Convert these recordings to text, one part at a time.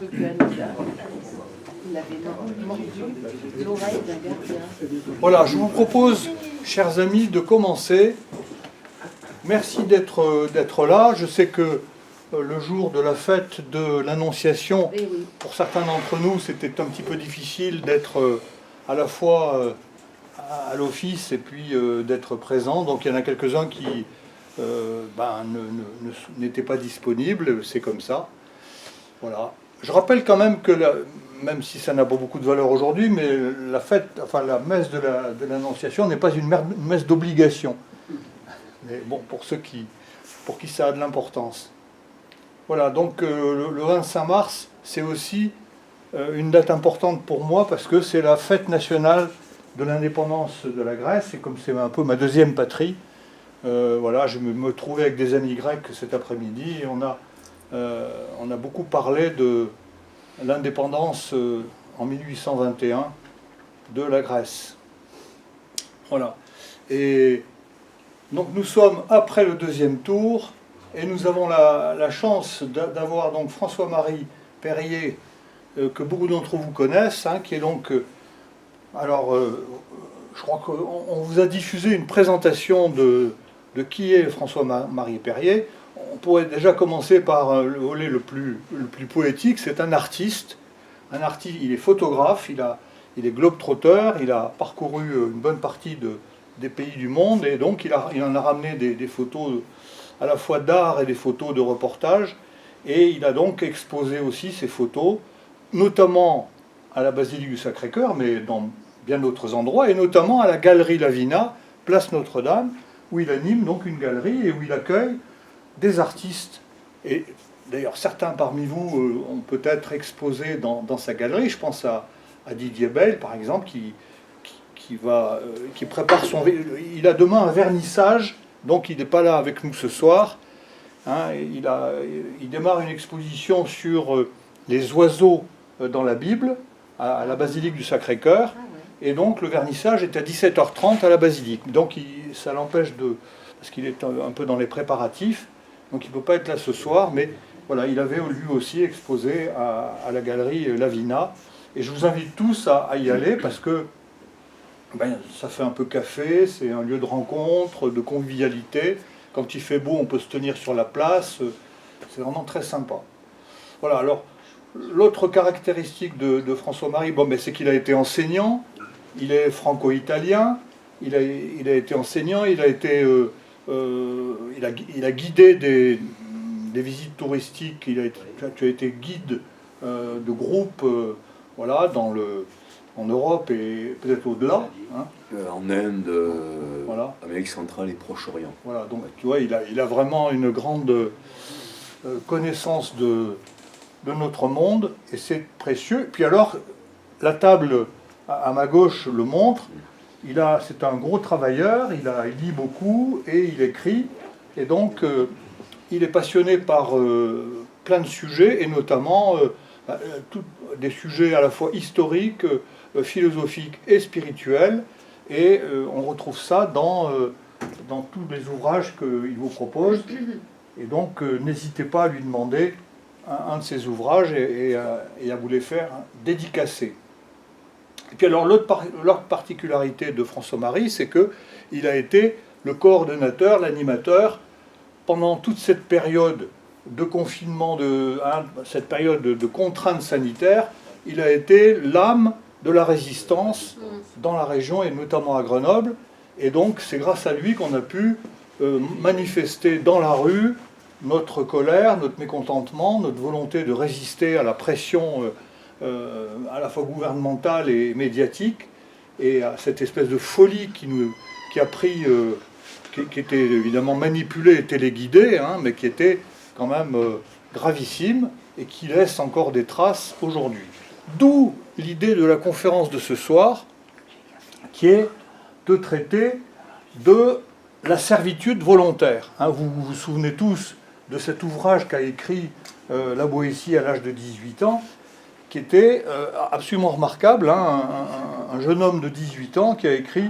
cru que Anita, il avait mordu l'oreille d'un gardien. Voilà, je vous propose, chers amis, de commencer. Merci d'être là. Je sais que le jour de la fête de l'Annonciation, pour certains d'entre nous, c'était un petit peu difficile d'être à la fois à l'office et puis d'être présent. Donc il y en a quelques-uns qui n'étaient pas disponibles, c'est comme ça. Voilà. Je rappelle quand même que, même si ça n'a pas beaucoup de valeur aujourd'hui, mais la fête, enfin la messe de l'Annonciation n'est pas une messe d'obligation. Mais bon, pour qui ça a de l'importance. Voilà, donc le 25 mars, c'est aussi une date importante pour moi parce que c'est la fête nationale de l'indépendance de la Grèce, et comme c'est un peu ma deuxième patrie, voilà, je me trouvais avec des amis grecs cet après-midi et on a beaucoup parlé de l'indépendance en 1821 de la Grèce. Voilà. Et donc nous sommes après le deuxième tour et nous avons la chance d'avoir donc François-Marie Perrier, que beaucoup d'entre vous connaissent, hein, qui est donc... je crois qu'on vous a diffusé une présentation de qui est François-Marie Perrier. On pourrait déjà commencer par le volet le plus poétique. C'est un artiste. Il est photographe, il est globe-trotteur, il a parcouru une bonne partie des pays du monde, et donc il en a ramené des photos à la fois d'art et des photos de reportage, et il a donc exposé aussi ces photos, notamment à la Basilique du Sacré-Cœur, mais dans bien d'autres endroits, et notamment à la Galerie Lavina, place Notre-Dame, où il anime donc une galerie et où il accueille des artistes. Et d'ailleurs, certains parmi vous ont peut-être exposé dans sa galerie. Je pense à Didier Bell, par exemple, qui prépare son... Il a demain un vernissage, donc il n'est pas là avec nous ce soir. Hein, il démarre une exposition sur les oiseaux dans la Bible, à la Basilique du Sacré-Cœur. Et donc le vernissage est à 17h30 à la Basilique. Donc ça l'empêche parce qu'il est un peu dans les préparatifs, donc il ne peut pas être là ce soir, mais voilà, il avait lui aussi exposé à la galerie Lavina. Et je vous invite tous à y aller parce que ça fait un peu café, c'est un lieu de rencontre, de convivialité. Quand il fait beau, on peut se tenir sur la place. C'est vraiment très sympa. Voilà, alors, l'autre caractéristique de François-Marie, c'est qu'il a été enseignant, il est franco-italien, il a été enseignant, il a guidé des visites touristiques, tu as été guide de groupe voilà, en Europe et peut-être au-delà. Hein. En Inde, voilà. Amérique centrale et Proche-Orient. Voilà, donc tu vois, il a vraiment une grande connaissance de notre monde, et c'est précieux. Puis alors, la table à ma gauche le montre. C'est un gros travailleur, il lit beaucoup et il écrit. Et donc, il est passionné par plein de sujets, et notamment des sujets à la fois historiques, philosophiques et spirituels. Et on retrouve ça dans tous les ouvrages qu'il vous propose. Et donc, n'hésitez pas à lui demander un de ses ouvrages et à vous les faire dédicacer. Et puis alors, l'autre particularité de François-Marie, c'est qu'il a été le coordonnateur, l'animateur, pendant toute cette période de confinement, cette période de contraintes sanitaires. Il a été l'âme de la résistance dans la région, et notamment à Grenoble. Et donc, c'est grâce à lui qu'on a pu manifester dans la rue notre colère, notre mécontentement, notre volonté de résister à la pression à la fois gouvernementale et médiatique, et à cette espèce de folie qui a pris, qui était évidemment manipulée et téléguidée, hein, mais qui était quand même gravissime et qui laisse encore des traces aujourd'hui. D'où l'idée de la conférence de ce soir, qui est de traiter de la servitude volontaire. Hein, vous vous souvenez tous de cet ouvrage qu'a écrit La Boétie à l'âge de 18 ans, qui était absolument remarquable, hein, un jeune homme de 18 ans qui a écrit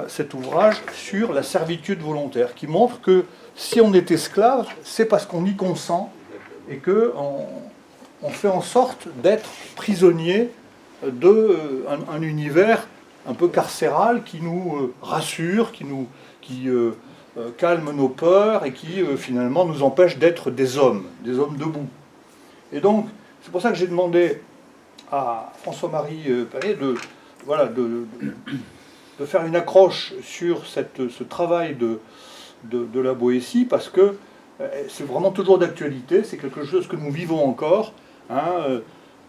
cet ouvrage sur la servitude volontaire, qui montre que si on est esclave, c'est parce qu'on y consent, et que on fait en sorte d'être prisonnier d'un univers un peu carcéral qui nous rassure, qui calme nos peurs et qui finalement nous empêche d'être des hommes debout. Et donc, c'est pour ça que j'ai demandé à François-Marie Perrier de faire une accroche sur ce travail de la Boétie, parce que c'est vraiment toujours d'actualité, c'est quelque chose que nous vivons encore. Hein,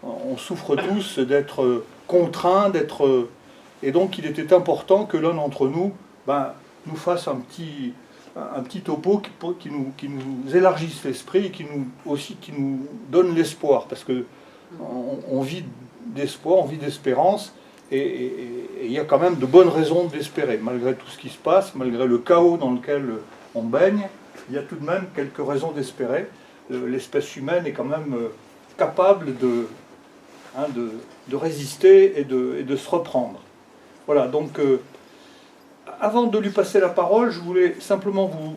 on souffre tous d'être contraints, et donc il était important que l'un d'entre nous nous fasse un petit topo qui nous élargisse l'esprit et qui nous donne l'espoir, parce que on vit d'espoir, on vit d'espérance, et il y a quand même de bonnes raisons d'espérer, malgré tout ce qui se passe, malgré le chaos dans lequel on baigne, il y a tout de même quelques raisons d'espérer. L'espèce humaine est quand même capable de résister et de se reprendre. Voilà, donc avant de lui passer la parole, je voulais simplement vous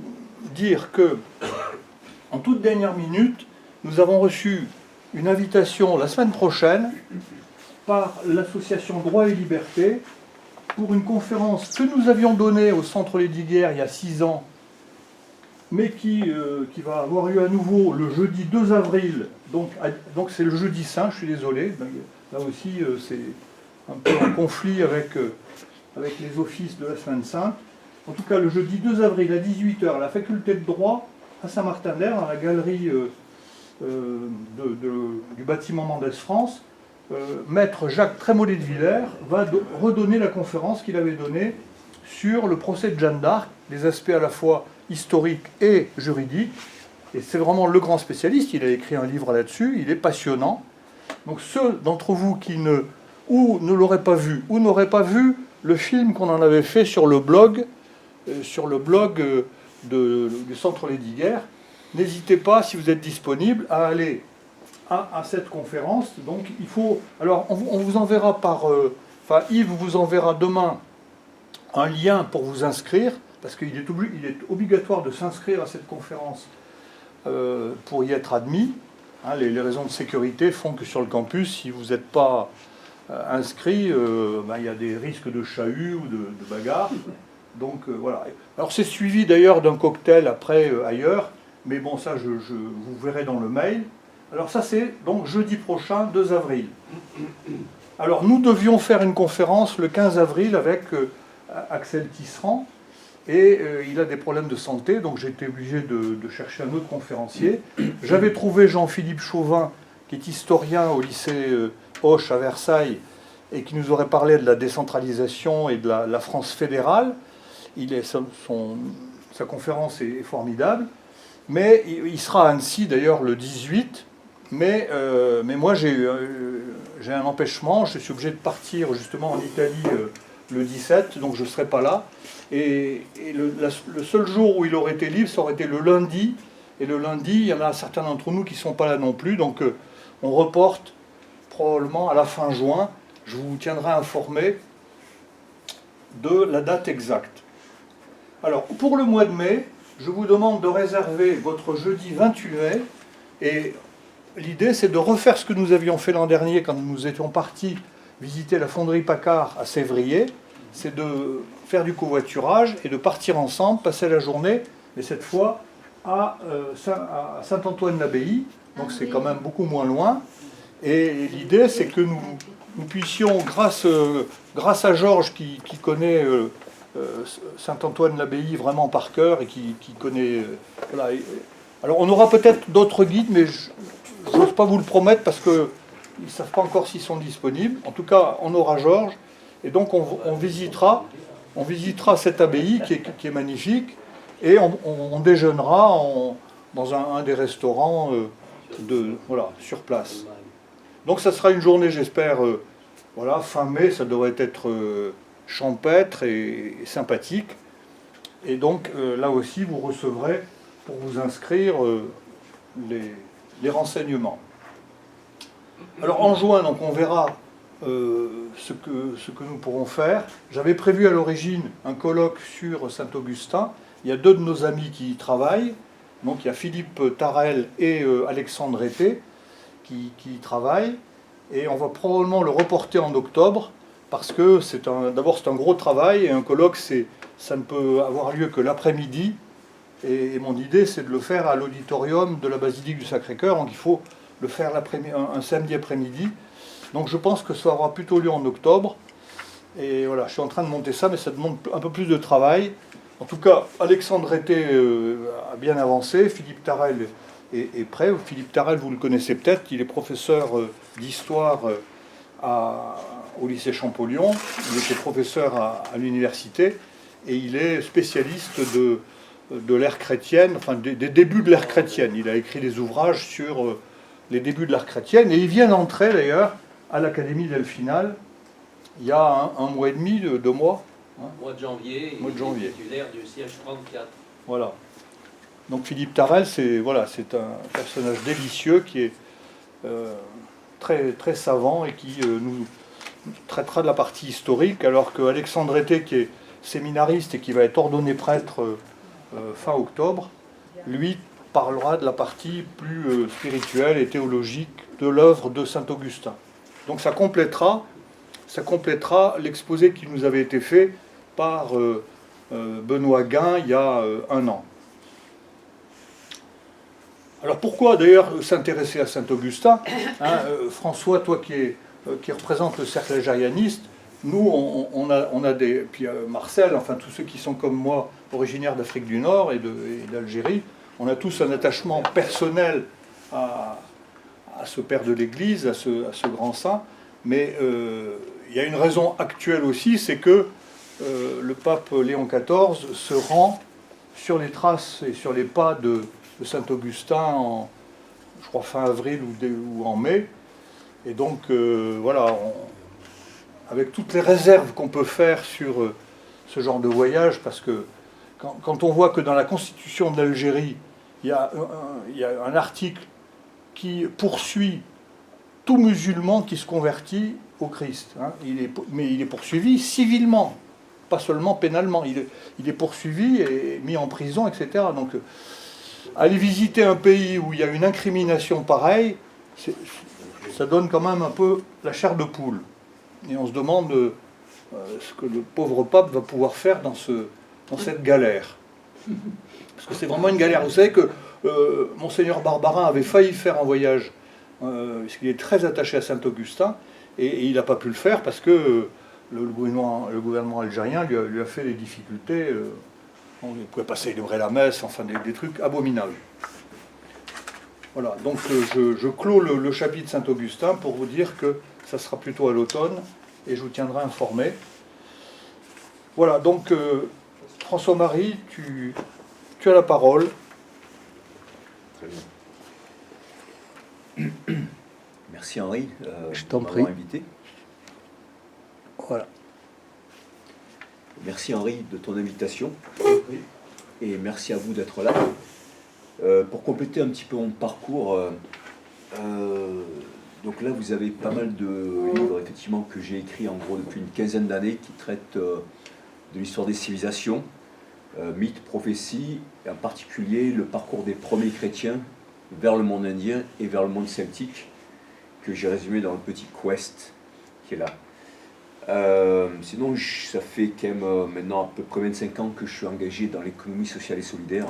dire que, en toute dernière minute, nous avons reçu une invitation la semaine prochaine par l'association Droit et Liberté pour une conférence que nous avions donnée au Centre Lesdiguières il y a 6 ans, mais qui va avoir lieu à nouveau le jeudi 2 avril, donc c'est le jeudi saint, je suis désolé, là aussi c'est un peu en conflit avec les offices de la semaine sainte. En tout cas, le jeudi 2 avril à 18h, à la faculté de droit à Saint-Martin-d'Hères, dans la galerie du bâtiment Mendès France, maître Jacques Trémollet de Villers va redonner la conférence qu'il avait donnée sur le procès de Jeanne d'Arc, les aspects à la fois historiques et juridiques. Et c'est vraiment le grand spécialiste, il a écrit un livre là-dessus, il est passionnant. Donc ceux d'entre vous qui ne l'auraient pas vu, ou n'auraient pas vu le film qu'on en avait fait sur le blog du Centre Lesdiguières, n'hésitez pas, si vous êtes disponible, à aller à cette conférence. Donc il faut... Alors on vous enverra Yves vous enverra demain un lien pour vous inscrire, parce qu'il est obligatoire de s'inscrire à cette conférence pour y être admis. Hein, les raisons de sécurité font que sur le campus, si vous n'êtes pas inscrit, il y a des risques de chahut ou de bagarre. Donc voilà. Alors c'est suivi d'ailleurs d'un cocktail après ailleurs, mais bon, ça vous verrez dans le mail. Alors ça c'est donc jeudi prochain, 2 avril. Alors nous devions faire une conférence le 15 avril avec Axel Tisserand, et il a des problèmes de santé, donc j'ai été obligé de chercher un autre conférencier. J'avais trouvé Jean-Philippe Chauvin, qui est historien au lycée Hoche à Versailles, et qui nous aurait parlé de la décentralisation et de la France fédérale. Sa conférence est formidable, mais il sera à Annecy d'ailleurs le 18, mais moi j'ai un empêchement, je suis obligé de partir justement en Italie le 17, donc je ne serai pas là. Et le seul jour où il aurait été libre, ça aurait été le lundi. Et le lundi, il y en a certains d'entre nous qui ne sont pas là non plus. Donc on reporte probablement à la fin juin. Je vous tiendrai informé de la date exacte. Alors pour le mois de mai, je vous demande de réserver votre jeudi 28 mai. Et l'idée, c'est de refaire ce que nous avions fait l'an dernier quand nous étions partis visiter la fonderie Paccard à Sévrier. C'est de faire du covoiturage et de partir ensemble, passer la journée, mais cette fois à Saint-Antoine-l'Abbaye, donc c'est quand même beaucoup moins loin. Et l'idée, c'est que nous puissions, grâce à Georges qui connaît Saint-Antoine-l'Abbaye vraiment par cœur et qui connaît... voilà. Alors on aura peut-être d'autres guides, mais je n'ose pas vous le promettre parce qu'ils ne savent pas encore s'ils sont disponibles. En tout cas, on aura Georges. Et donc on visitera cette abbaye qui est magnifique, et on déjeunera dans un des restaurants sur place. Donc ça sera une journée, j'espère, fin mai, ça devrait être champêtre et sympathique. Et donc là aussi, vous recevrez, pour vous inscrire, les renseignements. Alors en juin, donc on verra ce que nous pourrons faire. J'avais prévu à l'origine un colloque sur Saint-Augustin. Il y a 2 de nos amis qui y travaillent. Donc il y a Philippe Tarel et Alexandre Été. qui y travaille, et on va probablement le reporter en octobre, parce que d'abord c'est un gros travail, et un colloque, ça ne peut avoir lieu que l'après-midi, et mon idée c'est de le faire à l'auditorium de la basilique du Sacré-Cœur, donc il faut le faire un samedi après-midi. Donc je pense que ça aura plutôt lieu en octobre. Et voilà, je suis en train de monter ça, mais ça demande un peu plus de travail. En tout cas, Alexandre Rété a bien avancé, Philippe Tarel est prêt. Philippe Tarel, vous le connaissez peut-être, il est professeur d'histoire au lycée Champollion. Il était professeur à l'université et il est spécialiste de l'ère chrétienne, enfin des débuts de l'ère chrétienne. Il a écrit des ouvrages sur les débuts de l'ère chrétienne et il vient d'entrer d'ailleurs à l'Académie Delphinale il y a un mois et demi, 2 mois. Hein. Mois de janvier, mois de janvier. Titulaire du siège 34. Voilà. Donc Philippe Tarel, c'est un personnage délicieux qui est très, très savant et qui nous traitera de la partie historique, alors que Alexandre Rété, qui est séminariste et qui va être ordonné prêtre fin octobre, lui parlera de la partie plus spirituelle et théologique de l'œuvre de saint Augustin. Donc ça complétera l'exposé qui nous avait été fait par Benoît Guin il y a 1 an. Alors pourquoi d'ailleurs s'intéresser à saint Augustin, hein, François, toi qui représente le cercle algérianiste, nous on a des... Puis Marcel, enfin tous ceux qui sont comme moi originaires d'Afrique du Nord et d'Algérie, on a tous un attachement personnel à ce père de l'Église, à ce grand saint, mais il y a une raison actuelle aussi, c'est que le pape Léon XIV se rend sur les traces et sur les pas de saint Augustin je crois fin avril ou en mai, et donc voilà, avec toutes les réserves qu'on peut faire sur ce genre de voyage, parce que quand on voit que dans la constitution d'Algérie, il y a un article qui poursuit tout musulman qui se convertit au Christ, hein, mais il est poursuivi civilement, pas seulement pénalement, il est poursuivi et mis en prison, etc. Donc aller visiter un pays où il y a une incrimination pareille, ça donne quand même un peu la chair de poule. Et on se demande ce que le pauvre pape va pouvoir faire dans cette galère. Parce que c'est vraiment une galère. Vous savez que Monseigneur Barbarin avait failli faire un voyage, puisqu'il est très attaché à Saint-Augustin, et il n'a pas pu le faire parce que le gouvernement algérien lui a fait des difficultés. On ne pouvait pas célébrer la messe, enfin des trucs abominables. Voilà, donc je clôt le chapitre Saint-Augustin pour vous dire que ça sera plutôt à l'automne, et je vous tiendrai informé. Voilà, donc François-Marie, tu as la parole. Très bien. Merci Henri Je t'en de prie. m'avoir invité. Voilà. Merci Henri de ton invitation. Et merci à vous d'être là. Pour compléter un petit peu mon parcours, donc là vous avez pas mal de livres effectivement que j'ai écrits en gros depuis une quinzaine d'années qui traitent de l'histoire des civilisations, mythes, prophéties, et en particulier le parcours des premiers chrétiens vers le monde indien et vers le monde celtique, que j'ai résumé dans le petit quest qui est là. Sinon, ça fait quand même maintenant à peu près 25 ans que je suis engagé dans l'économie sociale et solidaire,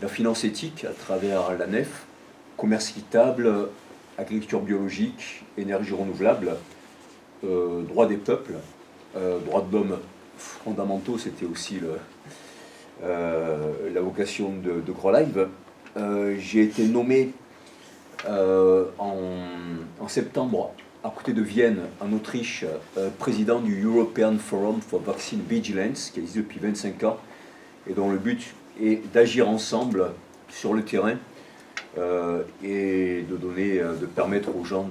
la finance éthique à travers la NEF, commerce équitable, agriculture biologique, énergie renouvelable, droit des peuples, droits de l'homme fondamentaux, c'était aussi la vocation de GrowLive. J'ai été nommé en septembre à côté de Vienne, en Autriche, président du European Forum for Vaccine Vigilance, qui existe depuis 25 ans, et dont le but est d'agir ensemble sur le terrain et de permettre aux gens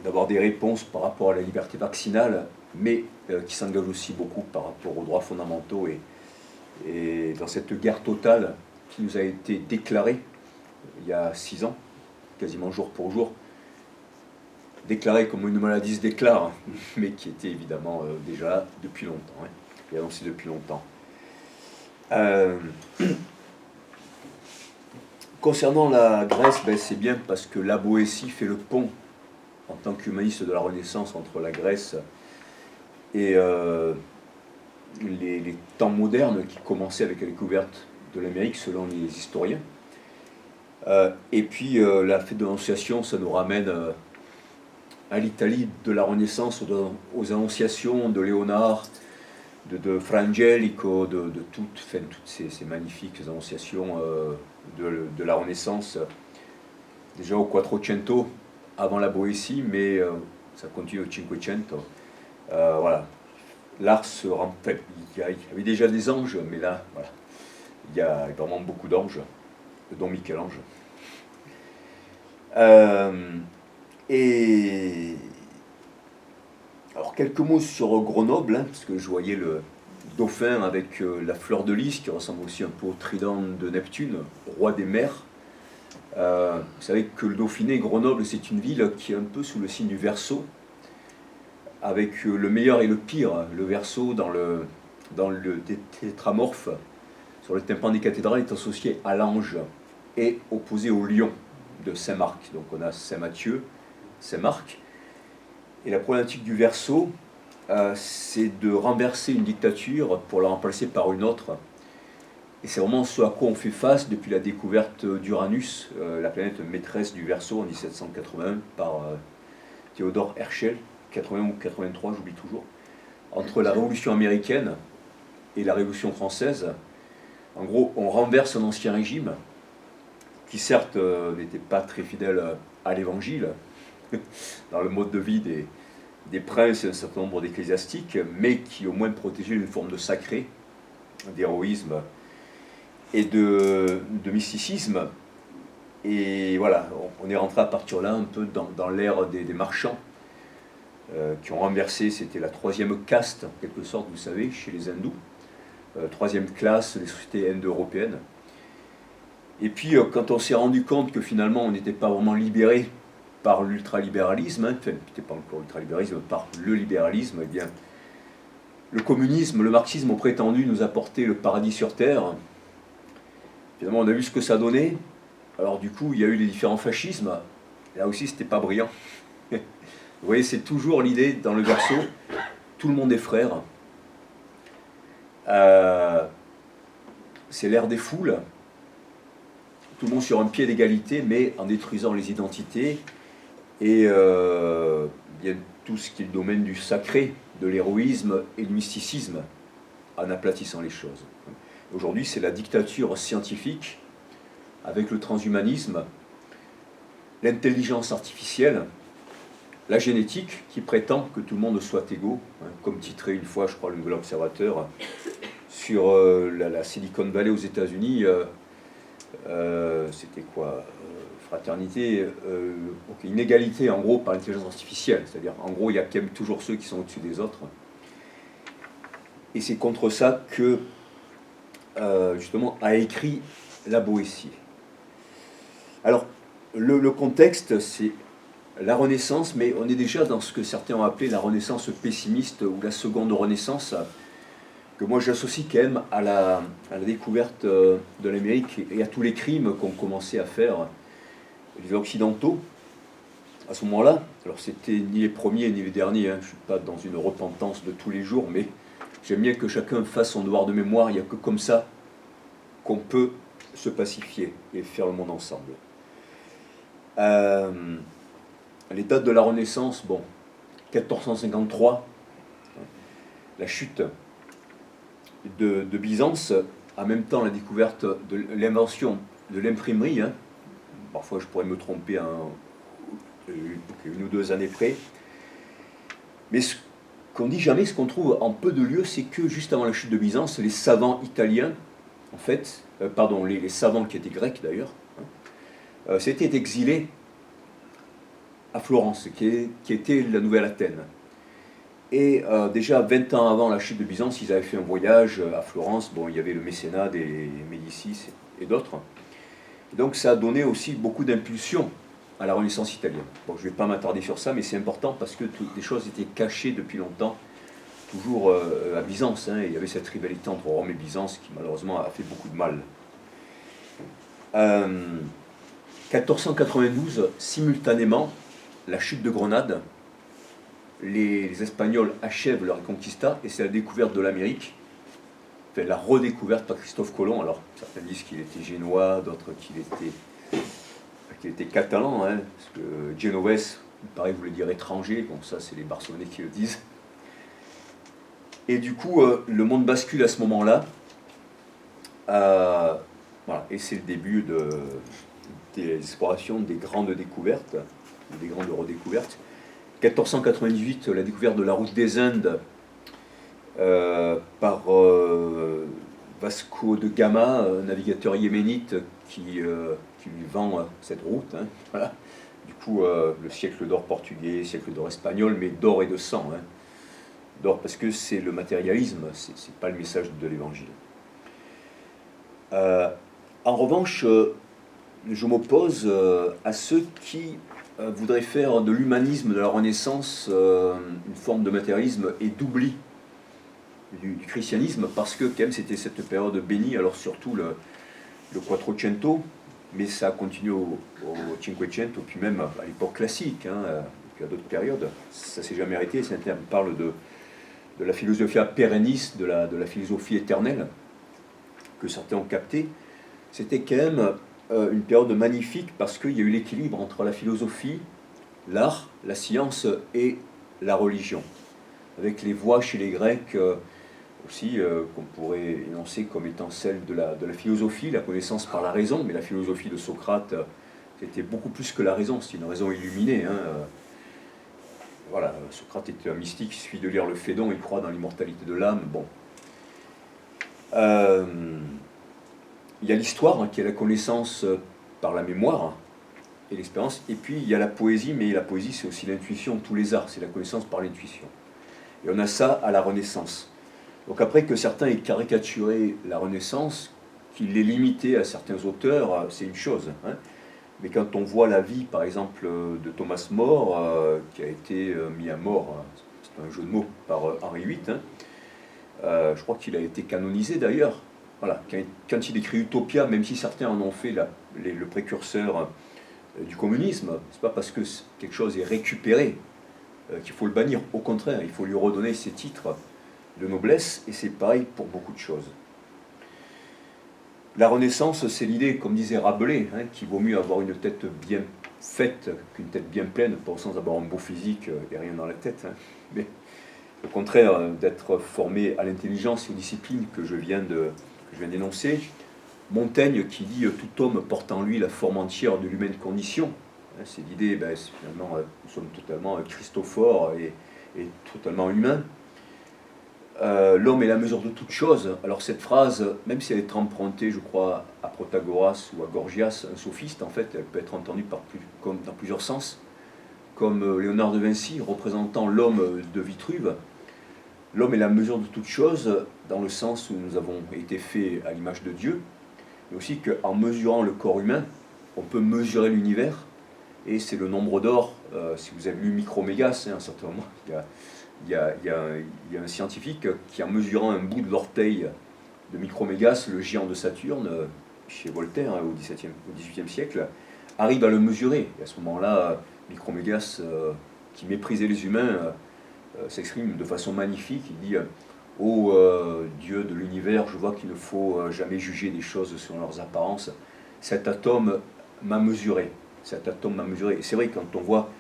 d'avoir des réponses par rapport à la liberté vaccinale, mais qui s'engage aussi beaucoup par rapport aux droits fondamentaux et dans cette guerre totale qui nous a été déclarée il y a 6 ans, quasiment jour pour jour, déclarée comme une maladie se déclare, mais qui était évidemment déjà là depuis longtemps, hein, et annoncée depuis longtemps. concernant la Grèce, ben, c'est bien parce que la Boétie fait le pont en tant qu'humaniste de la Renaissance entre la Grèce et les temps modernes qui commençaient avec la découverte de l'Amérique selon les historiens. Et puis la fête de l'Annonciation, ça nous ramène à l'Italie de la Renaissance, aux Annonciations de Léonard, de Fra Angelico, de toutes ces magnifiques annonciations de la Renaissance, déjà au Quattrocento, avant la Boétie, mais ça continue au Cinquecento. Voilà. L'art se rend. Enfin, il y avait déjà des anges, mais là, voilà, il y a vraiment beaucoup d'anges, dont Michel-Ange. Et alors quelques mots sur Grenoble, hein, parce que je voyais le dauphin avec la fleur de lys qui ressemble aussi un peu au trident de Neptune, roi des mers. Vous savez que le Dauphiné, Grenoble, c'est une ville qui est un peu sous le signe du Verseau, avec le meilleur et le pire. Le Verseau dans le tétramorphe sur le tympan des cathédrales est associé à l'ange et opposé au lion de Saint-Marc. Donc on a Saint-Matthieu, Saint-Marc. Et la problématique du Verseau, c'est de renverser une dictature pour la remplacer par une autre. Et c'est vraiment ce à quoi on fait face depuis la découverte d'Uranus, la planète maîtresse du Verseau en 1781 par Theodor Herschel, 81 ou 83, j'oublie toujours. Entre la Révolution américaine et la Révolution française, en gros, on renverse un ancien régime qui certes n'était pas très fidèle à l'Évangile, dans le mode de vie des princes et un certain nombre d'ecclésiastiques, mais qui au moins protégeait une forme de sacré, d'héroïsme et de mysticisme. Et voilà, on est rentré à partir de là un peu dans l'ère des marchands qui ont renversé, c'était la troisième caste, en quelque sorte, vous savez, chez les hindous, troisième classe des sociétés indo-européennes. Et puis, quand on s'est rendu compte que finalement, on n'était pas vraiment libéré par l'ultralibéralisme, hein, enfin, c'était pas encore l'ultralibéralisme, par le libéralisme, eh bien, le communisme, le marxisme ont prétendu nous apporter le paradis sur Terre. Finalement, on a vu ce que ça donnait. Alors, du coup, il y a eu les différents fascismes. Là aussi, c'était pas brillant. Vous voyez, c'est toujours l'idée dans le Verseau, tout le monde est frère. C'est l'ère des foules. Tout le monde sur un pied d'égalité, mais en détruisant les identités et bien tout ce qui est le domaine du sacré, de l'héroïsme et du mysticisme, en aplatissant les choses. Aujourd'hui, c'est la dictature scientifique, avec le transhumanisme, l'intelligence artificielle, la génétique qui prétend que tout le monde soit égaux, hein, comme titré une fois, je crois, le Nouvel Observateur, sur la Silicon Valley aux États-Unis. C'était quoi fraternité, inégalité en gros par l'intelligence artificielle, c'est-à-dire en gros il y a quand même toujours ceux qui sont au-dessus des autres. Et c'est contre ça que justement a écrit la Boétie. Alors le contexte c'est la Renaissance, mais on est déjà dans ce que certains ont appelé la Renaissance pessimiste ou la seconde Renaissance, que moi j'associe quand même à la découverte de l'Amérique et à tous les crimes qu'ont commencé à faire les Occidentaux à ce moment-là. Alors c'était ni les premiers ni les derniers, hein. Je ne suis pas dans une repentance de tous les jours, mais j'aime bien que chacun fasse son devoir de mémoire. Il n'y a que comme ça qu'on peut se pacifier et faire le monde ensemble. Les dates de la Renaissance, bon, 1453, la chute de Byzance, en même temps la découverte de l'invention de l'imprimerie, hein. Parfois je pourrais me tromper une ou deux années près, mais ce qu'on dit jamais, ce qu'on trouve en peu de lieux, c'est que juste avant la chute de Byzance, les savants italiens, en fait, les savants qui étaient grecs d'ailleurs, hein, s'étaient exilés à Florence, qui était la nouvelle Athènes. Et déjà 20 ans avant la chute de Byzance, ils avaient fait un voyage à Florence. Bon, il y avait le mécénat des Médicis et d'autres. Et donc ça a donné aussi beaucoup d'impulsion à la Renaissance italienne. Bon, je ne vais pas m'attarder sur ça, mais c'est important parce que toutes les choses étaient cachées depuis longtemps, toujours à Byzance. Hein, et il y avait cette rivalité entre Rome et Byzance qui malheureusement a fait beaucoup de mal. 1492, simultanément, la chute de Grenade, les Espagnols achèvent leur reconquista et c'est la découverte de l'Amérique, enfin, la redécouverte par Christophe Colomb. Alors certains disent qu'il était génois, d'autres qu'il était catalan, hein, parce que Genovès, il paraît voulait dire étranger, bon ça c'est les Barcelonais qui le disent. Et du coup, le monde bascule à ce moment-là, voilà, et c'est le début des explorations, des grandes découvertes, des grandes redécouvertes. 1498, la découverte de la route des Indes par Vasco de Gama, un navigateur yéménite qui lui vend cette route. Hein, voilà. Du coup, le siècle d'or portugais, siècle d'or espagnol, mais d'or et de sang. Hein. D'or parce que c'est le matérialisme, c'est pas le message de l'Évangile. En revanche, je m'oppose à ceux qui voudraient faire de l'humanisme de la Renaissance une forme de matérialisme et d'oubli du christianisme, parce que quand même c'était cette période bénie, alors surtout le Quattrocento, mais ça a continué au Cinquecento, puis même à l'époque classique, hein, puis à d'autres périodes, ça s'est jamais arrêté. C'est un terme qui parle de la philosophia perennis, de la philosophie éternelle, que certains ont capté. C'était quand même une période magnifique parce qu'il y a eu l'équilibre entre la philosophie, l'art, la science et la religion. Avec les voies chez les Grecs aussi, qu'on pourrait énoncer comme étant celle de la philosophie, la connaissance par la raison, mais la philosophie de Socrate, c'était beaucoup plus que la raison, c'est une raison illuminée. Hein. Voilà, Socrate était un mystique, il suffit de lire le Phédon, il croit dans l'immortalité de l'âme. Bon. Il y a l'histoire, hein, qui est la connaissance par la mémoire hein, et l'expérience, et puis il y a la poésie, mais la poésie c'est aussi l'intuition, tous les arts, c'est la connaissance par l'intuition. Et on a ça à la Renaissance. Donc après que certains aient caricaturé la Renaissance, qu'ils l'aient limité à certains auteurs, c'est une chose. Hein. Mais quand on voit la vie, par exemple, de Thomas More, qui a été mis à mort, hein, c'est un jeu de mots, par Henri VIII, hein, je crois qu'il a été canonisé d'ailleurs. Voilà, quand il écrit Utopia, même si certains en ont fait le précurseur du communisme, c'est pas parce que quelque chose est récupéré qu'il faut le bannir. Au contraire, il faut lui redonner ses titres de noblesse, et c'est pareil pour beaucoup de choses. La Renaissance, c'est l'idée, comme disait Rabelais, hein, qu'il vaut mieux avoir une tête bien faite qu'une tête bien pleine, pas au sens d'avoir un beau physique et rien dans la tête, hein, mais au contraire d'être formé à l'intelligence et aux disciplines que je viens d'énoncer. Montaigne qui dit « tout homme porte en lui la forme entière de l'humaine condition ». C'est l'idée, finalement, nous sommes totalement christophores et totalement humains. L'homme est la mesure de toute chose. Alors cette phrase, même si elle est empruntée, je crois, à Protagoras ou à Gorgias, un sophiste, en fait, elle peut être entendue dans plusieurs sens, comme Léonard de Vinci, représentant l'homme de Vitruve. L'homme est la mesure de toute chose, dans le sens où nous avons été faits à l'image de Dieu, mais aussi qu'en mesurant le corps humain, on peut mesurer l'univers, et c'est le nombre d'or. Si vous avez lu Micromégas, à un certain moment, il y a un scientifique qui, en mesurant un bout de l'orteil de Micromégas, le géant de Saturne, chez Voltaire, au XVIIIe siècle, arrive à le mesurer. Et à ce moment-là, Micromégas, qui méprisait les humains, s'exprime de façon magnifique. Il dit « Ô Dieu de l'univers, je vois qu'il ne faut jamais juger des choses selon leurs apparences. Cet atome m'a mesuré. Cet atome m'a mesuré. » Et c'est vrai, quand on voit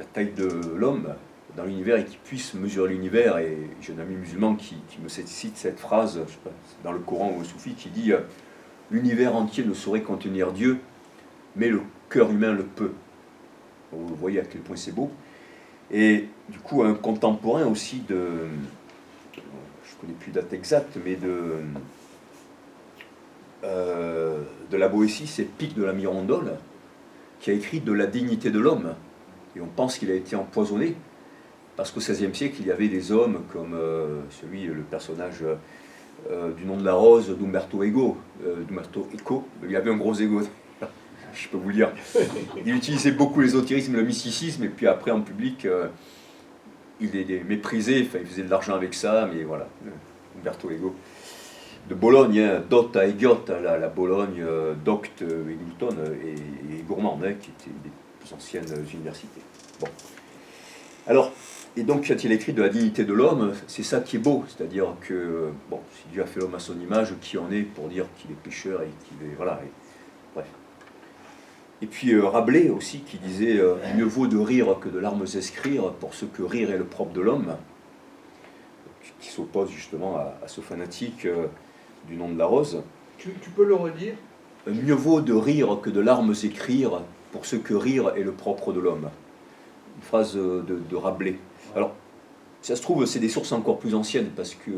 la taille de l'homme dans l'univers et qu'il puisse mesurer l'univers, et j'ai un ami musulman qui me cite cette phrase, je sais pas, dans le Coran ou au Soufi, qui dit « L'univers entier ne saurait contenir Dieu, mais le cœur humain le peut. » Vous voyez à quel point c'est beau. Et du coup, un contemporain aussi je ne connais plus la date exacte, mais de la Boétie, c'est Pic de la Mirandole, qui a écrit de la dignité de l'homme. Et on pense qu'il a été empoisonné, parce qu'au XVIe siècle, il y avait des hommes comme le personnage du nom de la rose d'Umberto Eco. Il avait un gros ego. Je peux vous le dire. Il utilisait beaucoup l'ésotérisme, le mysticisme, et puis après en public, il est méprisé, enfin, il faisait de l'argent avec ça, mais voilà, Umberto Eco. Bologne, hein, dot à Egiot, la Bologne docte et gloutonne et gourmande, hein, qui étaient des plus anciennes universités. Bon. Alors, et donc quand il écrit de la dignité de l'homme, c'est ça qui est beau, c'est-à-dire que, bon, si Dieu a fait l'homme à son image, qui en est pour dire qu'il est pécheur et qu'il est, voilà, bref. Et puis Rabelais aussi qui disait mieux vaut de rire que de larmes écrire pour ce que rire est le propre de l'homme, qui s'oppose justement à ce fanatique du nom de la rose. Tu peux le redire? Mieux vaut de rire que de larmes écrire pour ce que rire est le propre de l'homme. Une phrase de Rabelais. Alors, ça se trouve, c'est des sources encore plus anciennes parce que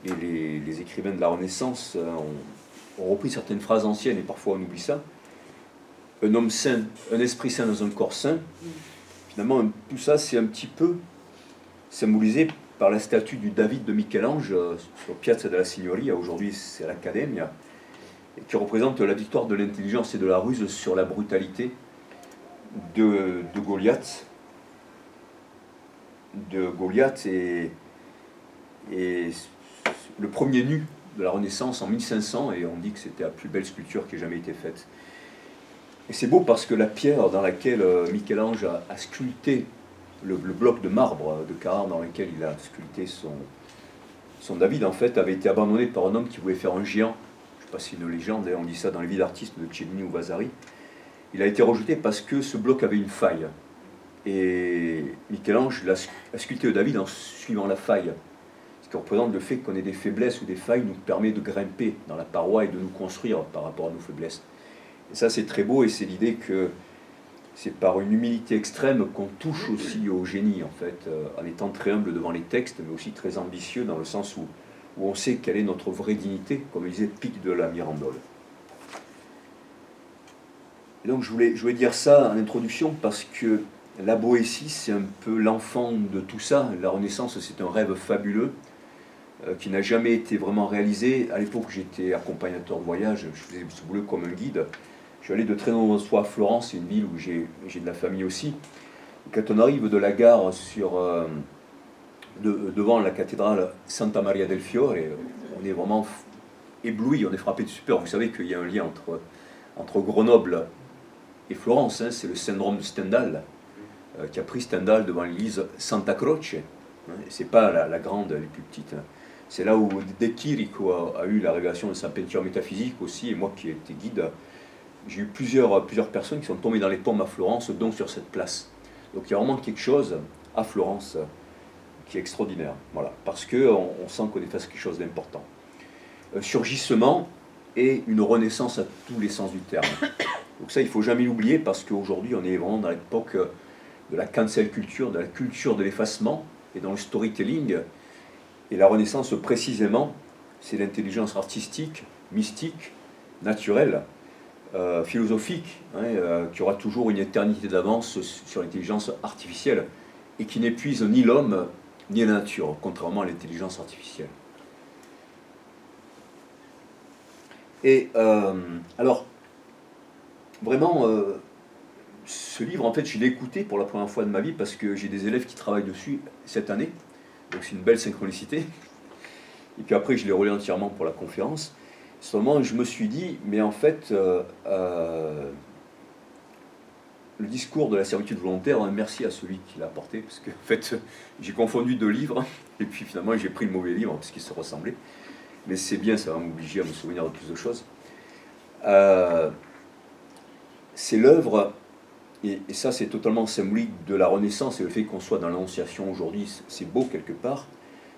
les écrivains de la Renaissance ont repris certaines phrases anciennes et parfois on oublie ça. Un homme saint, un esprit saint dans un corps saint. Finalement, tout ça, c'est un petit peu symbolisé par la statue du David de Michel-Ange sur Piazza della Signoria, aujourd'hui c'est à l'Accademia, et qui représente la victoire de l'intelligence et de la ruse sur la brutalité de Goliath. Et le premier nu de la Renaissance en 1500, et on dit que c'était la plus belle sculpture qui ait jamais été faite. Et c'est beau parce que la pierre dans laquelle Michel-Ange a sculpté le bloc de marbre de Carrare dans lequel il a sculpté son David, en fait, avait été abandonné par un homme qui voulait faire un géant. Je ne sais pas si c'est une légende, on dit ça dans les vies d'artistes de Cellini ou Vasari. Il a été rejeté parce que ce bloc avait une faille. Et Michel-Ange a sculpté le David en suivant la faille. Ce qui représente le fait qu'on ait des faiblesses ou des failles nous permet de grimper dans la paroi et de nous construire par rapport à nos faiblesses. Et ça, c'est très beau, et c'est l'idée que c'est par une humilité extrême qu'on touche aussi au génie, en fait, en étant très humble devant les textes, mais aussi très ambitieux dans le sens où on sait quelle est notre vraie dignité, comme disait Pic de la Mirandole. Et donc je voulais dire ça en introduction parce que la Boétie, c'est un peu l'enfant de tout ça. La Renaissance, c'est un rêve fabuleux qui n'a jamais été vraiment réalisé. À l'époque, j'étais accompagnateur de voyage, je faisais ce boulot comme un guide. Je suis allé de très nombreuses fois à Florence, c'est une ville où j'ai de la famille aussi. Et quand on arrive de la gare devant la cathédrale Santa Maria del Fiore, on est vraiment ébloui, on est frappé de stupeur. Vous savez qu'il y a un lien entre Grenoble et Florence, hein, c'est le syndrome de Stendhal, qui a pris Stendhal devant l'église Santa Croce. C'est pas la grande, les plus petites. Hein. C'est là où De Chirico a eu la révélation de sa peinture métaphysique aussi, et moi qui étais guide, j'ai eu plusieurs personnes qui sont tombées dans les pommes à Florence, dont sur cette place. Donc il y a vraiment quelque chose à Florence qui est extraordinaire, voilà, parce qu'on sent qu'on est face à quelque chose d'important. Un surgissement et une renaissance à tous les sens du terme. Donc ça, il ne faut jamais l'oublier, parce qu'aujourd'hui, on est vraiment dans l'époque de la cancel culture, de la culture de l'effacement, et dans le storytelling. Et la renaissance, précisément, c'est l'intelligence artistique, mystique, naturelle, philosophique, hein, qui aura toujours une éternité d'avance sur l'intelligence artificielle, et qui n'épuise ni l'homme, ni la nature, contrairement à l'intelligence artificielle. Et alors, vraiment, ce livre, en fait, je l'ai écouté pour la première fois de ma vie parce que j'ai des élèves qui travaillent dessus cette année, donc c'est une belle synchronicité. Et puis après, je l'ai relé entièrement pour la conférence. Seulement, je me suis dit, mais en fait, le discours de la servitude volontaire, merci à celui qui l'a apporté, parce que en fait, j'ai confondu deux livres, et puis finalement, j'ai pris le mauvais livre, parce qu'ils se ressemblaient. Mais c'est bien, ça va m'obliger à me souvenir de plus de choses. C'est l'œuvre, et ça c'est totalement symbolique de la Renaissance, et le fait qu'on soit dans l'Annonciation aujourd'hui, c'est beau quelque part,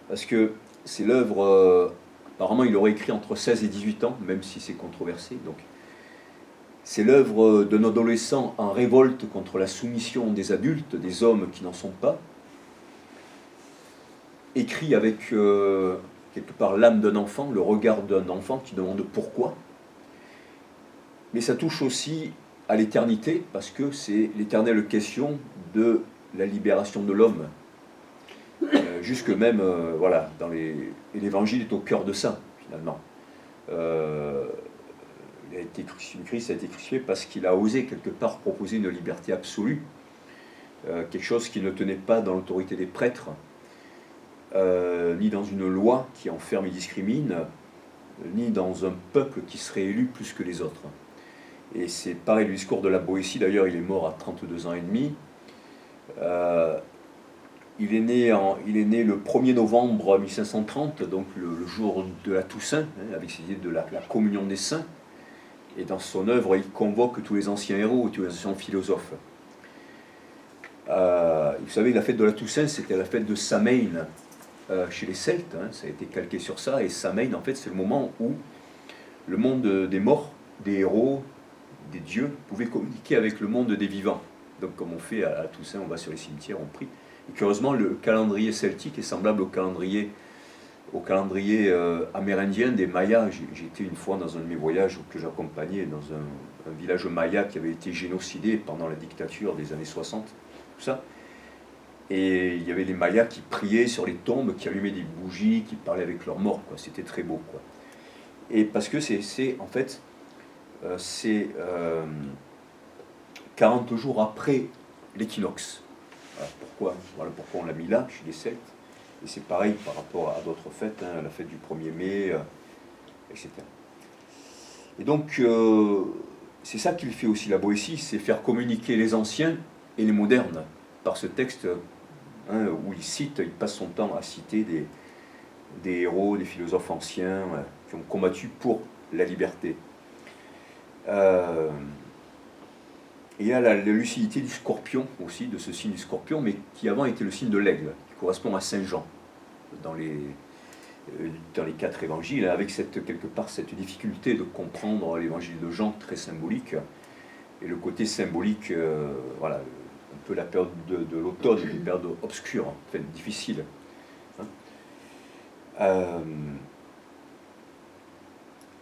parce que c'est l'œuvre, apparemment il aurait écrit entre 16 et 18 ans, même si c'est controversé, donc c'est l'œuvre d'un adolescent en révolte contre la soumission des adultes, des hommes qui n'en sont pas, écrit avec quelque part l'âme d'un enfant, le regard d'un enfant qui demande pourquoi. Mais ça touche aussi à l'éternité, parce que c'est l'éternelle question de la libération de l'homme. Jusque même, voilà, et l'évangile est au cœur de ça, finalement. Christ a été crucifié parce qu'il a osé quelque part proposer une liberté absolue, quelque chose qui ne tenait pas dans l'autorité des prêtres. ni dans une loi qui enferme et discrimine, ni dans un peuple qui serait élu plus que les autres. Et c'est pareil, le discours de la Boétie, d'ailleurs, il est mort à 32 ans et demi. Il est né le 1er novembre 1530, donc le jour de la Toussaint, avec cette idée de la communion des saints. Et dans son œuvre, il convoque tous les anciens héros, tous les anciens philosophes. Vous savez, la fête de la Toussaint, c'était la fête de Samhain chez les Celtes, ça a été calqué sur ça. Et Samhain, en fait, c'est le moment où le monde des morts, des héros, des dieux, pouvait communiquer avec le monde des vivants. Donc, comme on fait à Toussaint, on va sur les cimetières, on prie. Et curieusement, le calendrier celtique est semblable au calendrier amérindien des Mayas. J'ai été une fois dans un de mes voyages que j'accompagnais dans un village maya qui avait été génocidé pendant la dictature des années 60, tout ça. Et il y avait les Mayas qui priaient sur les tombes, qui allumaient des bougies, qui parlaient avec leurs morts, quoi. C'était très beau, quoi. Et parce que c'est 40 jours après l'équinoxe. Voilà pourquoi on l'a mis là, chez les Celtes. Et c'est pareil par rapport à d'autres fêtes, la fête du 1er mai, etc. Et donc, c'est ça qu'il fait aussi la Boétie, c'est faire communiquer les anciens et les modernes par ce texte où il passe son temps à citer des héros, des philosophes anciens qui ont combattu pour la liberté. Et il y a la lucidité du scorpion aussi, de ce signe du scorpion, mais qui avant était le signe de l'aigle, qui correspond à Saint Jean dans les 4 évangiles, avec quelque part cette difficulté de comprendre l'évangile de Jean, très symbolique, et le côté symbolique, voilà, un peu la période de l'automne, une période obscure, en fait, difficile.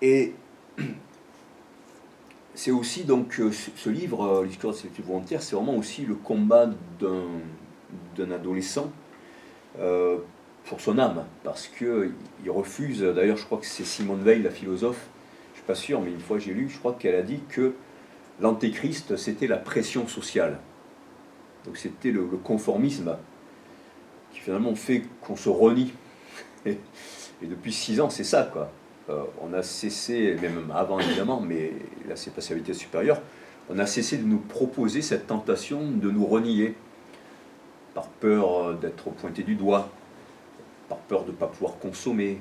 Et c'est aussi donc ce livre, l'histoire de cette volontaire, c'est vraiment aussi le combat d'un adolescent pour son âme, parce qu'il refuse, d'ailleurs je crois que c'est Simone Veil, la philosophe, je ne suis pas sûr, mais une fois j'ai lu, je crois qu'elle a dit que l'antéchrist c'était la pression sociale. Donc c'était le conformisme qui finalement fait qu'on se renie. Et depuis 6 ans, c'est ça, quoi. On a cessé, même avant évidemment, mais là c'est passé à vitesse supérieure, on a cessé de nous proposer cette tentation de nous renier, par peur d'être pointé du doigt, par peur de ne pas pouvoir consommer,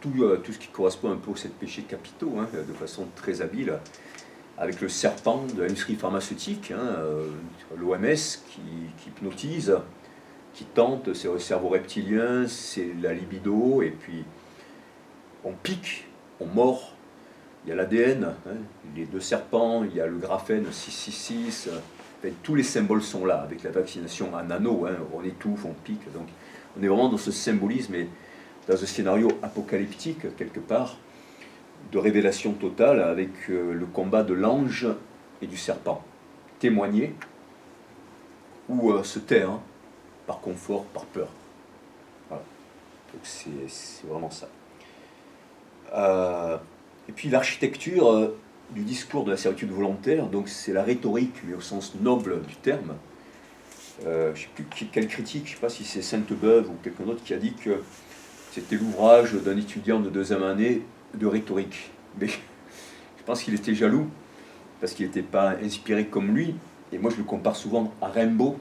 tout ce qui correspond un peu aux 7 péchés capitaux, de façon très habile, avec le serpent de l'industrie pharmaceutique, l'OMS qui hypnotise, qui tente, c'est le cerveau reptilien, c'est la libido, et puis on pique, on mord, il y a l'ADN, les 2 serpents, il y a le graphène 666, tous les symboles sont là, avec la vaccination en anneau, on étouffe, on pique, donc on est vraiment dans ce symbolisme et dans ce scénario apocalyptique, quelque part, de révélation totale avec le combat de l'ange et du serpent. Témoigner ou se taire, par confort, par peur. Voilà. Donc c'est vraiment ça. Et puis l'architecture du discours de la servitude volontaire, donc c'est la rhétorique, mais au sens noble du terme. Je ne sais plus quelle critique, je ne sais pas si c'est Sainte-Beuve ou quelqu'un d'autre qui a dit que c'était l'ouvrage d'un étudiant de 2e année de rhétorique. Mais je pense qu'il était jaloux, parce qu'il n'était pas inspiré comme lui. Et moi je le compare souvent à Rimbaud,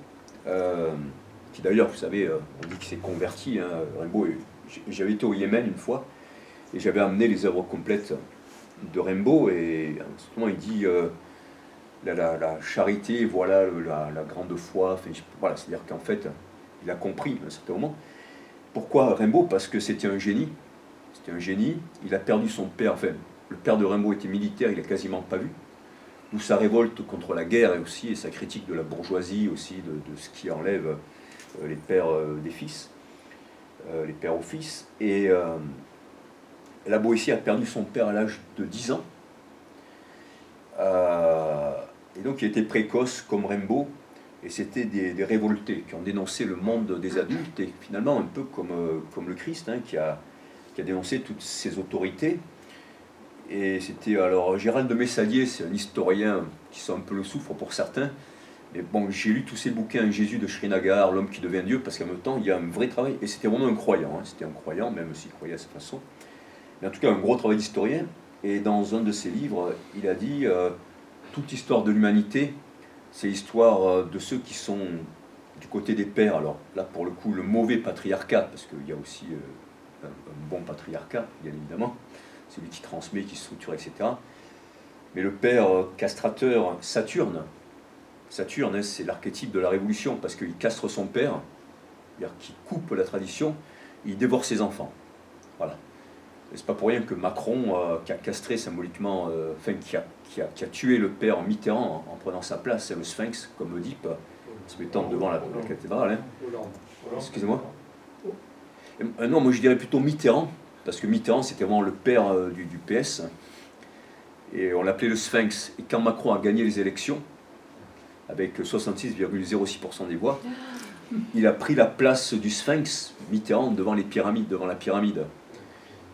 qui d'ailleurs, vous savez, on dit qu'il s'est converti. Rimbaud, j'avais été au Yémen une fois, et j'avais amené les œuvres complètes de Rimbaud, et à un certain moment il dit la charité, voilà la grande foi. Voilà, c'est-à-dire qu'en fait, il a compris à un certain moment. Pourquoi Rimbaud? Parce que c'était un génie. C'était un génie. Il a perdu son père. Enfin, le père de Rimbaud était militaire, il l'a quasiment pas vu. D'où sa révolte contre la guerre et sa critique de la bourgeoisie aussi, de ce qui enlève les pères des fils, les pères aux fils. Et la Boétie a perdu son père à l'âge de 10 ans. Et donc il était précoce comme Rimbaud, et c'était des révoltés qui ont dénoncé le monde des adultes, et finalement un peu comme le Christ, qui a dénoncé toutes ces autorités. Et c'était alors Gérald de Messalier, c'est un historien qui sent un peu le soufre pour certains, Mais bon, j'ai lu tous ces bouquins, Jésus de Srinagar, L'homme qui devient Dieu, parce qu'en même temps, il y a un vrai travail. Et c'était vraiment un croyant, hein. C'était un croyant, même s'il croyait à sa façon. Mais en tout cas, un gros travail d'historien. Et dans un de ses livres, il a dit toute histoire de l'humanité, c'est l'histoire de ceux qui sont du côté des pères. Alors là, pour le coup, le mauvais patriarcat, parce qu'il y a aussi un bon patriarcat, bien évidemment, celui qui transmet, qui structure, etc. Mais le père castrateur, Saturne, hein, c'est l'archétype de la révolution, parce qu'il castre son père, c'est-à-dire qu'il coupe la tradition, il dévore ses enfants. Voilà. Et c'est pas pour rien que Macron, qui a castré symboliquement, qui a tué le père Mitterrand en prenant sa place, c'est le Sphinx, comme Oedipe, en se mettant devant la cathédrale. Hein. Excusez-moi. Non, moi je dirais plutôt Mitterrand, parce que Mitterrand c'était vraiment le père du PS, et on l'appelait le Sphinx. Et quand Macron a gagné les élections, avec 66,06% des voix, il a pris la place du Sphinx, Mitterrand, devant la pyramide.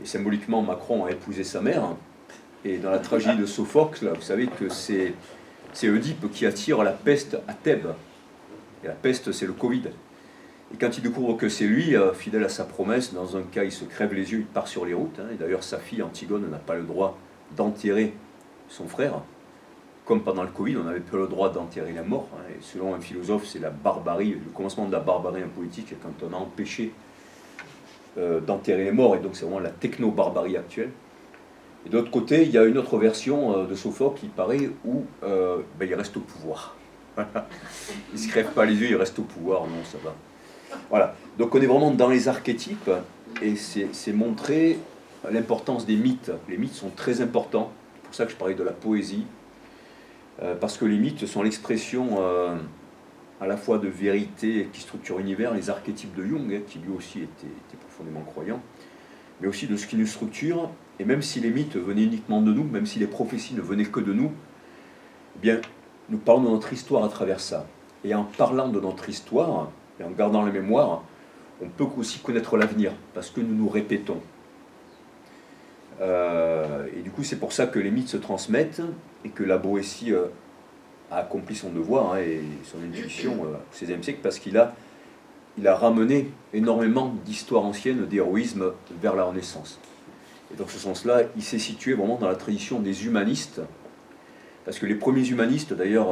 Et symboliquement, Macron a épousé sa mère. Et dans la tragédie de Sophocle, vous savez que c'est Oedipe qui attire la peste à Thèbes. Et la peste, c'est le Covid. Et quand il découvre que c'est lui, fidèle à sa promesse, dans un cas, il se crève les yeux, il part sur les routes. Hein. Et d'ailleurs, sa fille, Antigone, n'a pas le droit d'enterrer son frère. Comme pendant le Covid, on n'avait pas le droit d'enterrer la mort. Hein. Et selon un philosophe, c'est la barbarie, le commencement de la barbarie en politique, quand on a empêché d'enterrer les morts, et donc c'est vraiment la techno-barbarie actuelle. Et de l'autre côté, il y a une autre version de Sophocle, il paraît, où il reste au pouvoir. Il ne se crève pas les yeux, il reste au pouvoir, non, ça va. Voilà, donc on est vraiment dans les archétypes, et c'est montrer l'importance des mythes. Les mythes sont très importants, c'est pour ça que je parlais de la poésie, parce que les mythes sont l'expression à la fois de vérité qui structure l'univers, les archétypes de Jung, hein, qui lui aussi était profondément croyant, mais aussi de ce qui nous structure. Et même si les mythes venaient uniquement de nous, même si les prophéties ne venaient que de nous, eh bien, nous parlons de notre histoire à travers ça. Et en parlant de notre histoire, et en gardant la mémoire, on peut aussi connaître l'avenir, parce que nous nous répétons. Et du coup, c'est pour ça que les mythes se transmettent, et que la Boétie a accompli son devoir, hein, et son intuition au XVIe siècle, parce qu'il a ramené énormément d'histoires anciennes, d'héroïsme vers la Renaissance. Et dans ce sens-là, il s'est situé vraiment dans la tradition des humanistes, parce que les premiers humanistes, d'ailleurs,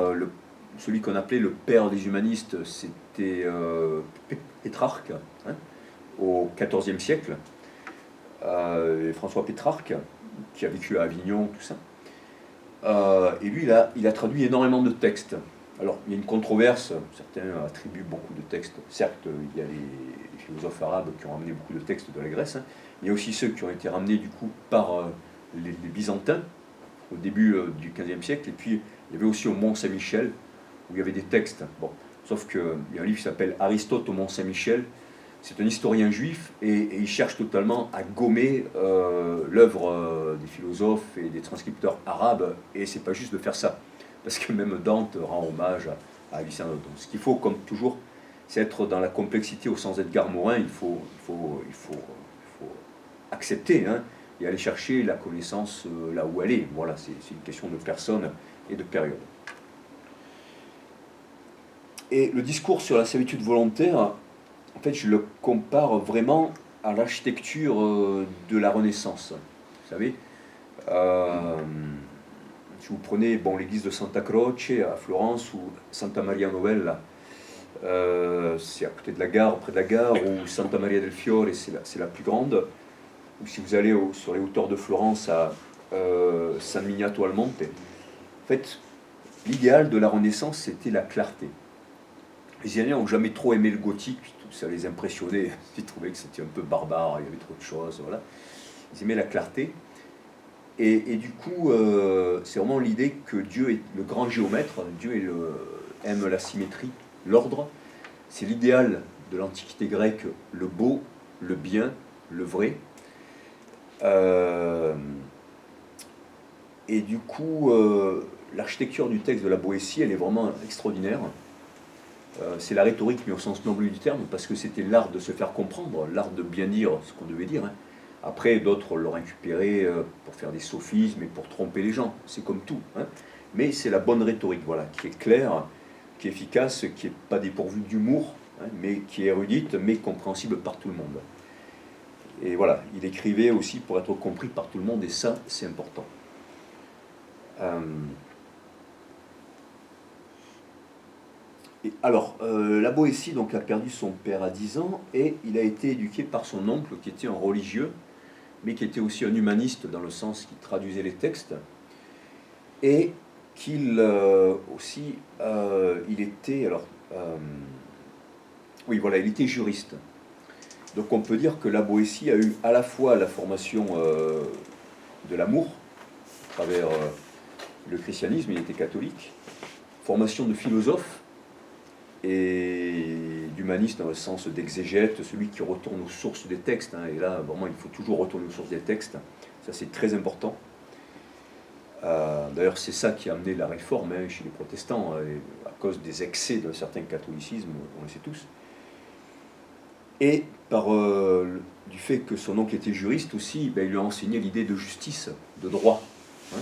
celui qu'on appelait le père des humanistes, c'était Pétrarque, hein, au XIVe siècle, François Pétrarque, qui a vécu à Avignon, tout ça. Et lui, il a traduit énormément de textes. Alors, il y a une controverse, certains attribuent beaucoup de textes. Certes, il y a les philosophes arabes qui ont ramené beaucoup de textes de la Grèce, hein. Il y a aussi ceux qui ont été ramenés du coup par les Byzantins au début du XVe siècle, et puis il y avait aussi au Mont-Saint-Michel, où il y avait des textes. Bon, sauf qu'il y a un livre qui s'appelle Aristote au Mont-Saint-Michel, c'est un historien juif, et il cherche totalement à gommer l'œuvre des philosophes et des transcripteurs arabes, et c'est pas juste de faire ça, parce que même Dante rend hommage à Avicenna. Donc, ce qu'il faut, comme toujours, c'est être dans la complexité au sens d'Edgar Morin. Il faut accepter, hein, et aller chercher la connaissance là où elle est. Voilà, c'est une question de personne et de période. Et le discours sur la servitude volontaire, en fait, je le compare vraiment à l'architecture de la Renaissance. Vous savez, si vous prenez l'église de Santa Croce à Florence, ou Santa Maria Novella, c'est à côté de la gare, près de la gare, ou Santa Maria del Fiore, c'est la plus grande. Ou si vous allez sur les hauteurs de Florence à San Miniato al Monte, en fait, l'idéal de la Renaissance, c'était la clarté. Les Italiens n'ont jamais trop aimé le gothique, tout ça les impressionnait, ils trouvaient que c'était un peu barbare, il y avait trop de choses, voilà. Ils aimaient la clarté. Et du coup, c'est vraiment l'idée que Dieu est le grand géomètre, Dieu aime la symétrie, l'ordre. C'est l'idéal de l'Antiquité grecque, le beau, le bien, le vrai. Et du coup, l'architecture du texte de la Boétie, elle est vraiment extraordinaire. C'est la rhétorique, mais au sens noble du terme, parce que c'était l'art de se faire comprendre, l'art de bien dire ce qu'on devait dire, hein. Après, d'autres l'ont récupéré pour faire des sophismes et pour tromper les gens. C'est comme tout, hein. Mais c'est la bonne rhétorique, voilà, qui est claire. qui est efficace, qui n'est pas dépourvue d'humour, hein, mais qui est érudite, mais compréhensible par tout le monde. Et voilà, il écrivait aussi pour être compris par tout le monde, et ça, c'est important. Et alors, la Boétie donc, a perdu son père à 10 ans, et il a été éduqué par son oncle, qui était un religieux, mais qui était aussi un humaniste, dans le sens qu'il traduisait les textes, et qu'il aussi, il était, alors, oui, voilà, il était juriste. Donc on peut dire que la Boétie a eu à la fois la formation de l'amour, à travers le christianisme, il était catholique, formation de philosophe et d'humaniste dans le sens d'exégète, celui qui retourne aux sources des textes, hein, et là, vraiment, il faut toujours retourner aux sources des textes, ça c'est très important. D'ailleurs, c'est ça qui a amené la réforme hein, chez les protestants, à cause des excès d'un certain catholicisme, on le sait tous. Et du fait que son oncle était juriste aussi, ben, il lui a enseigné l'idée de justice, de droit. Hein.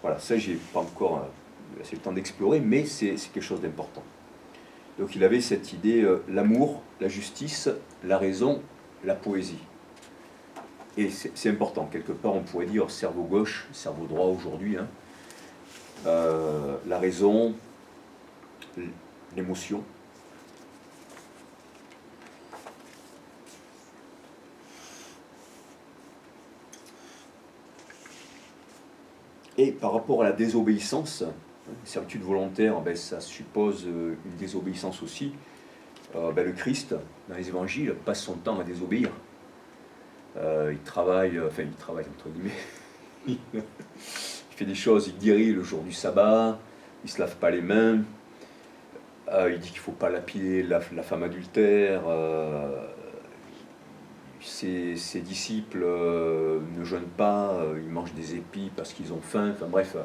Voilà, ça j'ai pas encore assez le temps d'explorer, mais c'est quelque chose d'important. Donc il avait cette idée, l'amour, la justice, la raison, la poésie. Et c'est important, quelque part on pourrait dire cerveau gauche, cerveau droit aujourd'hui. Hein. La raison, l'émotion. Et par rapport à la désobéissance, servitude volontaire, ben, ça suppose une désobéissance aussi. Ben, le Christ, dans les évangiles, passe son temps à désobéir. Il travaille entre guillemets, il fait des choses, il guérit le jour du sabbat, il ne se lave pas les mains, il dit qu'il ne faut pas lapider la femme adultère, ses disciples ne jeûnent pas, ils mangent des épis parce qu'ils ont faim, enfin bref.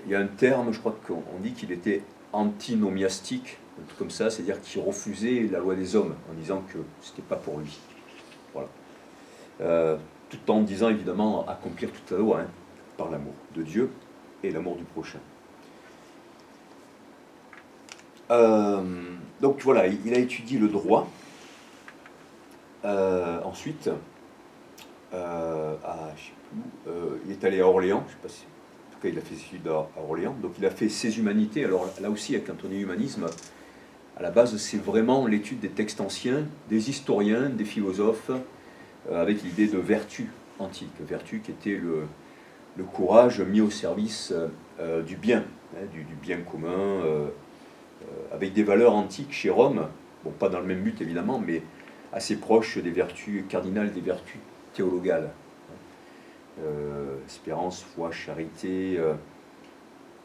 Il y a un terme, je crois qu'on dit qu'il était antinomiastique, un truc comme ça, c'est-à-dire qu'il refusait la loi des hommes en disant que ce n'était pas pour lui. Voilà. Tout en disant évidemment accomplir toute la loi, hein, par l'amour de Dieu et l'amour du prochain. Donc voilà, il a étudié le droit. Ensuite, je sais plus, il est allé à Orléans, je sais pas si, en tout cas il a fait ses études à Orléans, donc il a fait ses humanités. Alors là aussi, quand on dit humanisme, à la base c'est vraiment l'étude des textes anciens, des historiens, des philosophes, avec l'idée de vertu antique, vertu qui était le courage mis au service du bien, hein, du bien commun, avec des valeurs antiques chez Rome, bon pas dans le même but évidemment, mais assez proche des vertus cardinales, des vertus théologales. Espérance, foi, charité,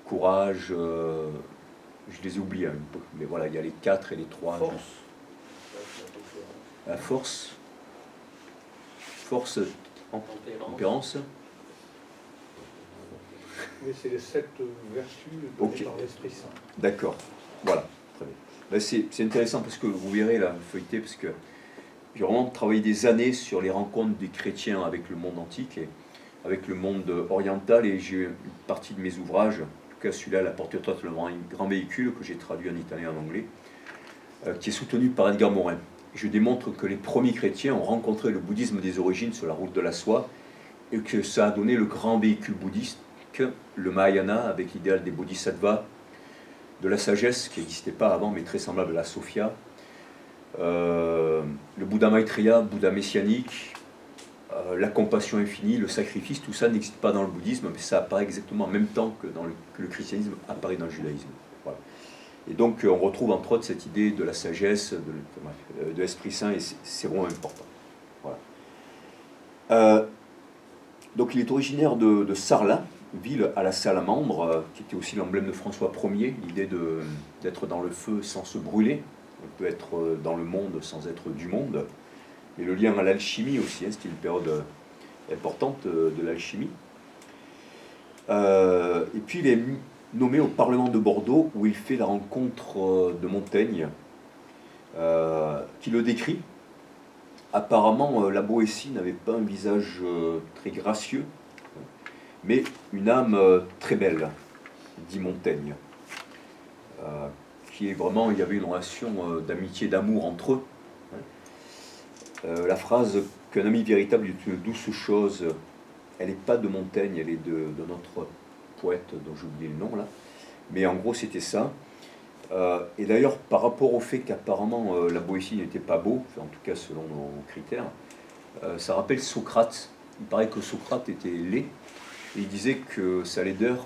courage, je les oublie un peu, mais voilà, il y a les 4 et les 3. Force. La force, tempérance. Oui, c'est les 7 vertus données par l'Esprit Saint. D'accord, voilà, très bien. Ben, c'est intéressant parce que vous verrez là, feuilleté, parce que j'ai vraiment travaillé des années sur les rencontres des chrétiens avec le monde antique et avec le monde oriental, et j'ai une partie de mes ouvrages, en tout cas celui-là, La porte étroite, le grand véhicule, que j'ai traduit en italien et en anglais, qui est soutenu par Edgar Morin. Je démontre que les premiers chrétiens ont rencontré le bouddhisme des origines sur la route de la soie, et que ça a donné le grand véhicule bouddhiste, le Mahayana, avec l'idéal des bodhisattvas, de la sagesse qui n'existait pas avant, mais très semblable à la Sophia, le Bouddha Maitreya, Bouddha messianique, la compassion infinie, le sacrifice, tout ça n'existe pas dans le bouddhisme, mais ça apparaît exactement en même temps que le christianisme apparaît dans le judaïsme. Voilà. Et donc on retrouve entre autres cette idée de la sagesse, de l'Esprit Saint, et c'est vraiment important. Voilà. Donc il est originaire de Sarlat, ville à la salamandre, qui était aussi l'emblème de François Ier, l'idée d'être dans le feu sans se brûler. On peut être dans le monde sans être du monde. Et le lien à l'alchimie aussi, hein, c'était une période importante de l'alchimie. Et puis il est nommé au Parlement de Bordeaux, où il fait la rencontre de Montaigne, qui le décrit. Apparemment, la Boétie n'avait pas un visage très gracieux, mais une âme très belle, dit Montaigne. qui est vraiment, il y avait une relation d'amitié, d'amour entre eux. La phrase qu'un ami véritable est une douce chose, elle n'est pas de Montaigne, elle est de notre poète dont j'ai oublié le nom là. Mais en gros, c'était ça. Et d'ailleurs, par rapport au fait qu'apparemment la Boétie n'était pas beau, enfin, en tout cas selon nos critères, ça rappelle Socrate. Il paraît que Socrate était laid, et il disait que sa laideur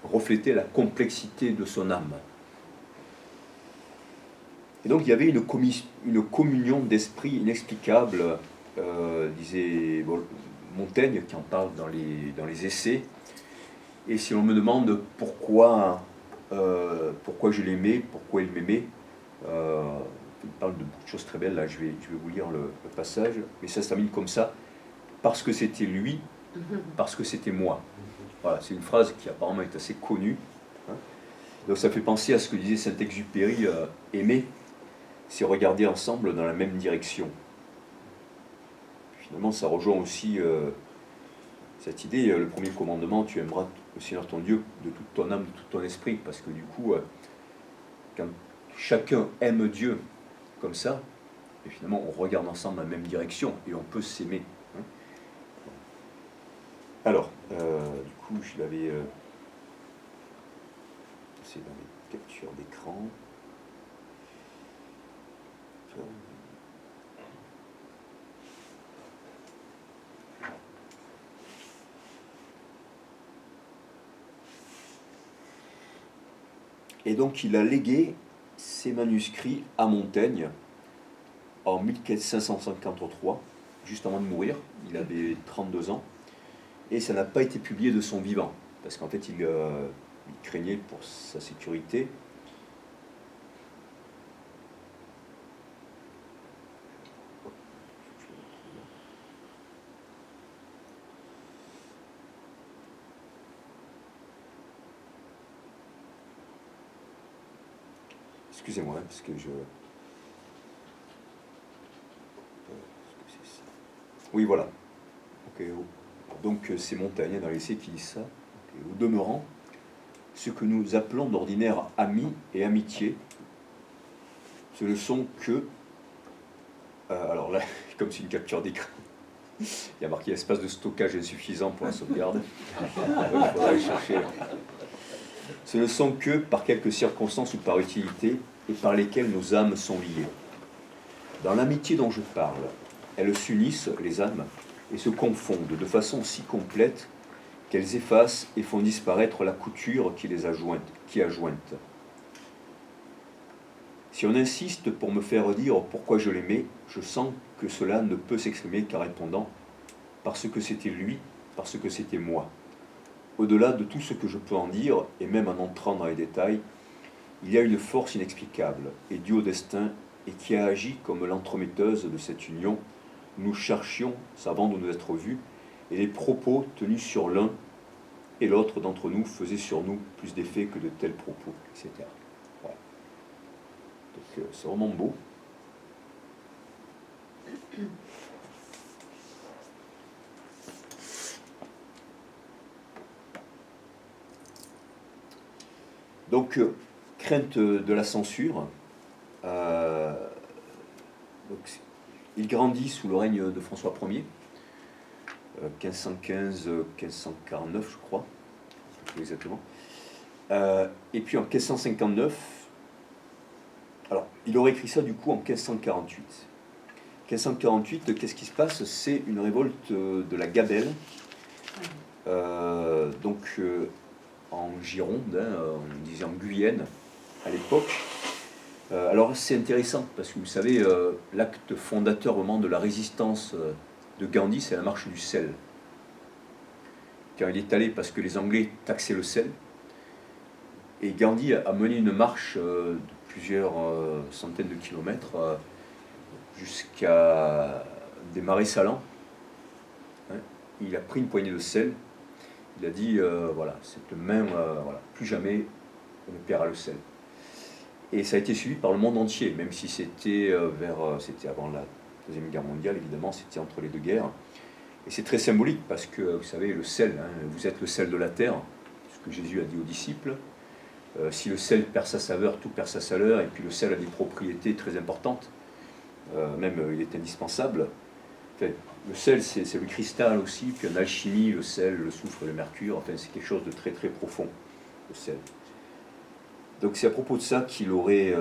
reflétait la complexité de son âme. Et donc il y avait une communion d'esprit inexplicable, disait Montaigne, qui en parle dans les essais. Et si l'on me demande pourquoi je l'aimais, pourquoi il m'aimait, il parle de beaucoup de choses très belles, là je vais vous lire le passage, mais ça se termine comme ça: parce que c'était lui, parce que c'était moi. Voilà, c'est une phrase qui apparemment est assez connue. Hein. Donc ça fait penser à ce que disait Saint-Exupéry, aimer, c'est regarder ensemble dans la même direction. Finalement, ça rejoint aussi cette idée, le premier commandement, tu aimeras le Seigneur ton Dieu de toute ton âme, de tout ton esprit, parce que du coup, quand chacun aime Dieu comme ça, et finalement on regarde ensemble dans la même direction, et on peut s'aimer. Hein. Alors, du coup, je l'avais... c'est dans les captures d'écran. Et donc il a légué ces manuscrits à Montaigne en 1553, juste avant de mourir. Il avait 32 ans, et ça n'a pas été publié de son vivant, parce qu'en fait il craignait pour sa sécurité. Excusez-moi, parce que je... Oui, voilà. Okay. Donc c'est Montaigne dans l'essai qui dit ça. Okay. Au demeurant, ce que nous appelons d'ordinaire amis et amitié, ce ne sont que... alors là, comme c'est une capture d'écran, il y a marqué espace de stockage insuffisant pour la sauvegarde. Il faudra aller chercher. Ce ne sont que par quelques circonstances ou par utilité, et par lesquelles nos âmes sont liées. Dans l'amitié dont je parle, elles s'unissent, les âmes, et se confondent de façon si complète qu'elles effacent et font disparaître la couture qui les a jointes. Si on insiste pour me faire dire pourquoi je l'aimais, je sens que cela ne peut s'exprimer qu'en répondant parce que c'était lui, parce que c'était moi. Au-delà de tout ce que je peux en dire, et même en entrant dans les détails, il y a une force inexplicable et due au destin, et qui a agi comme l'entremetteuse de cette union. Nous cherchions, avant de nous être vus, et les propos tenus sur l'un et l'autre d'entre nous faisaient sur nous plus d'effet que de tels propos, etc. Voilà. Donc c'est vraiment beau. Donc, crainte de la censure. Donc, il grandit sous le règne de François Ier, 1515-1549, je crois, exactement. Et puis en 1559, alors il aurait écrit ça du coup en 1548. 1548, qu'est-ce qui se passe? C'est une révolte de la Gabelle, en Gironde, on disait en Guyenne à l'époque. Alors c'est intéressant parce que vous savez, l'acte fondateur au moment de la résistance de Gandhi, c'est la marche du sel. Quand il est allé parce que les Anglais taxaient le sel, et Gandhi a mené une marche de plusieurs centaines de kilomètres jusqu'à des marais salants. Hein, il a pris une poignée de sel. Il a dit, voilà, cette main, voilà, plus jamais on ne paiera le sel. Et ça a été suivi par le monde entier, même si c'était c'était avant la Deuxième Guerre mondiale, évidemment, c'était entre les deux guerres. Et c'est très symbolique parce que, vous savez, le sel, hein, vous êtes le sel de la terre, ce que Jésus a dit aux disciples. Si le sel perd sa saveur, tout perd sa saveur, et puis le sel a des propriétés très importantes, même il est indispensable. Enfin, le sel, c'est le cristal aussi, puis en alchimie, le sel, le soufre, le mercure, enfin c'est quelque chose de très très profond, le sel. Donc c'est à propos de ça qu'il aurait,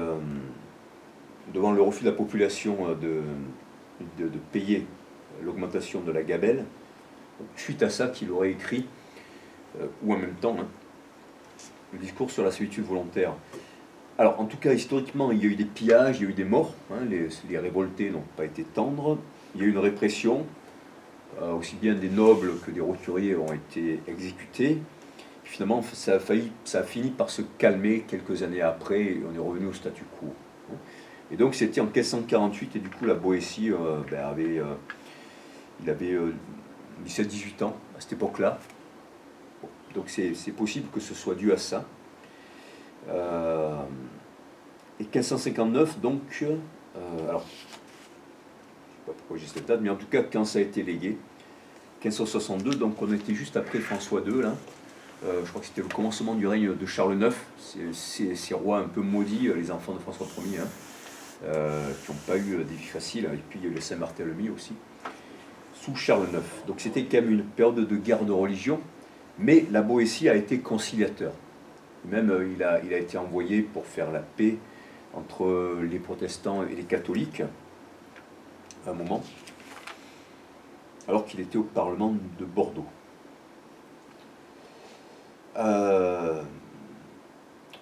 devant le refus de la population de payer l'augmentation de la gabelle, suite à ça qu'il aurait écrit, ou en même temps, hein, le discours sur la solitude volontaire. Alors, en tout cas, historiquement, il y a eu des pillages, il y a eu des morts, hein, les révoltés n'ont pas été tendres, il y a eu une répression, aussi bien des nobles que des roturiers ont été exécutés. Finalement, ça a fini par se calmer quelques années après, et on est revenu au statu quo. Et donc, c'était en 1548, et du coup, la Boétie il avait 17-18 ans à cette époque-là. Donc c'est possible que ce soit dû à ça. Et 1559, donc, alors, je ne sais pas pourquoi j'ai cette date, mais en tout cas, quand ça a été légué, 1562, donc on était juste après François II, là. Je crois que c'était le commencement du règne de Charles IX, ces rois un peu maudits, les enfants de François Ier, hein, qui n'ont pas eu des vies faciles, et puis il y a eu le Saint-Barthélemy aussi, sous Charles IX. Donc c'était quand même une période de guerre de religion, mais la Boétie a été conciliateur. Même il a été envoyé pour faire la paix entre les protestants et les catholiques, à un moment, alors qu'il était au Parlement de Bordeaux.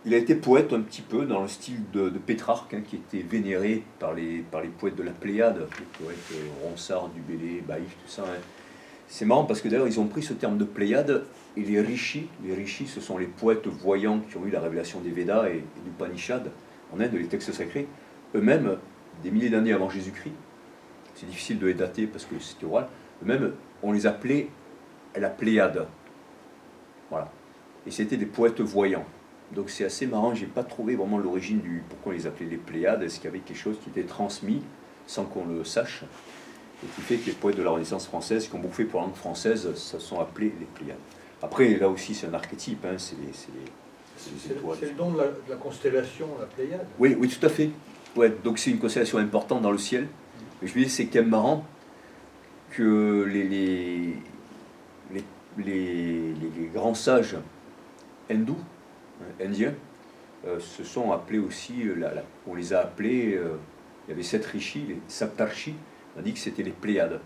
Il a été poète un petit peu dans le style de Pétrarque, hein, qui était vénéré par les poètes de la Pléiade, les poètes Ronsard, Du Bellay, Baïf, tout ça. Hein. C'est marrant parce que d'ailleurs ils ont pris ce terme de Pléiade et les rishis ce sont les poètes voyants qui ont eu la révélation des Védas et du Upanishads en Inde, les textes sacrés, eux-mêmes, des milliers d'années avant Jésus-Christ, c'est difficile de les dater parce que c'était oral, eux-mêmes, on les appelait la Pléiade. Voilà. Et c'était des poètes voyants. Donc c'est assez marrant, j'ai pas trouvé vraiment l'origine du pourquoi on les appelait les Pléiades, est-ce qu'il y avait quelque chose qui était transmis sans qu'on le sache, et qui fait que les poètes de la Renaissance française, qui ont beaucoup fait pour la langue française, se sont appelés les Pléiades. Après, là aussi, c'est un archétype, hein, c'est les étoiles. C'est le don de la constellation, la Pléiade. Oui, oui, tout à fait. Ouais, donc c'est une constellation importante dans le ciel. Mais je me dis, c'est quand même marrant que les grands sages hindous, indiens, se sont appelés aussi, on les a appelés, il y avait 7 rishis, les saptarshis, on a dit que c'était les Pléiades.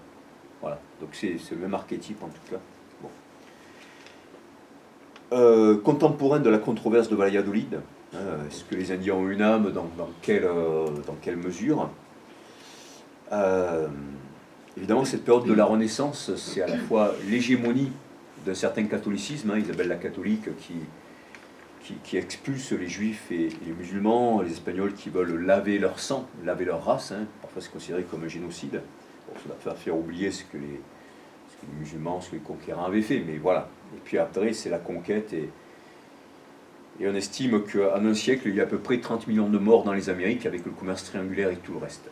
Voilà, donc c'est le même archétype en tout cas. Bon. Contemporain de la controverse de Valladolid, hein, est-ce que les Indiens ont une âme, dans quelle mesure? Évidemment, cette période de la Renaissance, c'est à la fois l'hégémonie d'un certain catholicisme, hein, Isabelle la catholique qui expulse les juifs et les musulmans, les espagnols qui veulent laver leur sang, laver leur race, hein, parfois c'est considéré comme un génocide. Bon, ça va faire oublier ce que les musulmans, ce que les conquérants avaient fait, mais voilà. Et puis après, c'est la conquête, et on estime qu'en un siècle, il y a à peu près 30 millions de morts dans les Amériques avec le commerce triangulaire et tout le reste.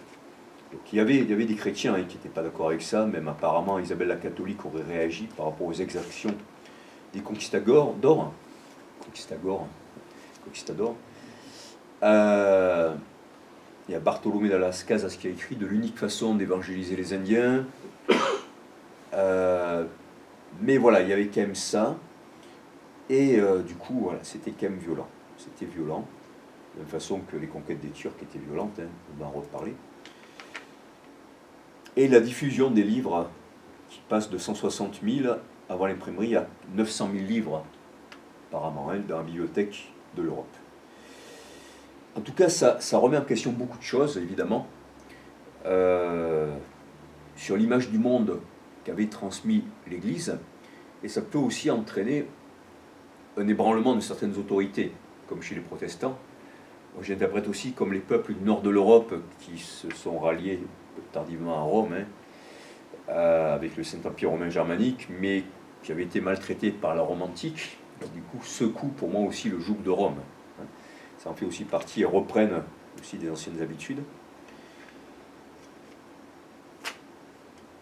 Donc il y avait des chrétiens, hein, qui n'étaient pas d'accord avec ça, même apparemment Isabelle la catholique aurait réagi par rapport aux exactions des conquistadors. Il y a Bartolomé de Las Casas qui a écrit de l'unique façon d'évangéliser les Indiens. Mais voilà, il y avait quand même ça. Et du coup, voilà, c'était quand même violent. C'était violent. De la même façon que les conquêtes des Turcs étaient violentes, hein, on va en reparler. Et la diffusion des livres qui passe de 160 000 avant l'imprimerie à 900 000 livres, apparemment, hein, dans la bibliothèque de l'Europe. En tout cas, ça remet en question beaucoup de choses, évidemment, sur l'image du monde qu'avait transmis l'Église, et ça peut aussi entraîner un ébranlement de certaines autorités, comme chez les protestants. J'interprète aussi comme les peuples du nord de l'Europe qui se sont ralliés tardivement à Rome, hein, avec le Saint-Empire romain germanique, mais qui avaient été maltraités par la Rome antique. Du coup, secouent pour moi aussi le joug de Rome. Ça en fait aussi partie et reprennent aussi des anciennes habitudes.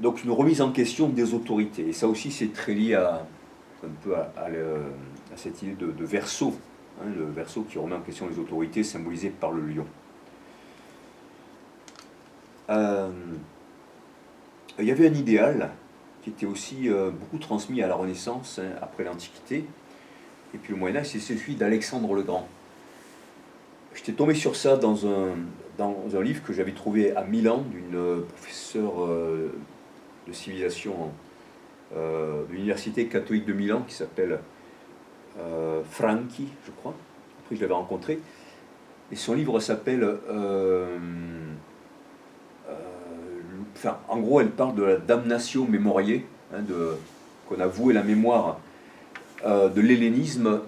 Donc une remise en question des autorités. Et ça aussi, c'est très lié un peu à cette idée de verso, hein, le Verseau qui remet en question les autorités, symbolisé par le lion. Il y avait un idéal qui était aussi beaucoup transmis à la Renaissance, hein, après l'Antiquité, et puis le Moyen-Âge, c'est celui d'Alexandre le Grand. J'étais tombé sur ça dans un livre que j'avais trouvé à Milan, d'une professeure de civilisation de l'Université catholique de Milan, qui s'appelle Franchi, je crois. Après, je l'avais rencontré. Et son livre s'appelle... en gros, elle parle de la damnatio memoriae, hein, qu'on a voué la mémoire de l'hellénisme.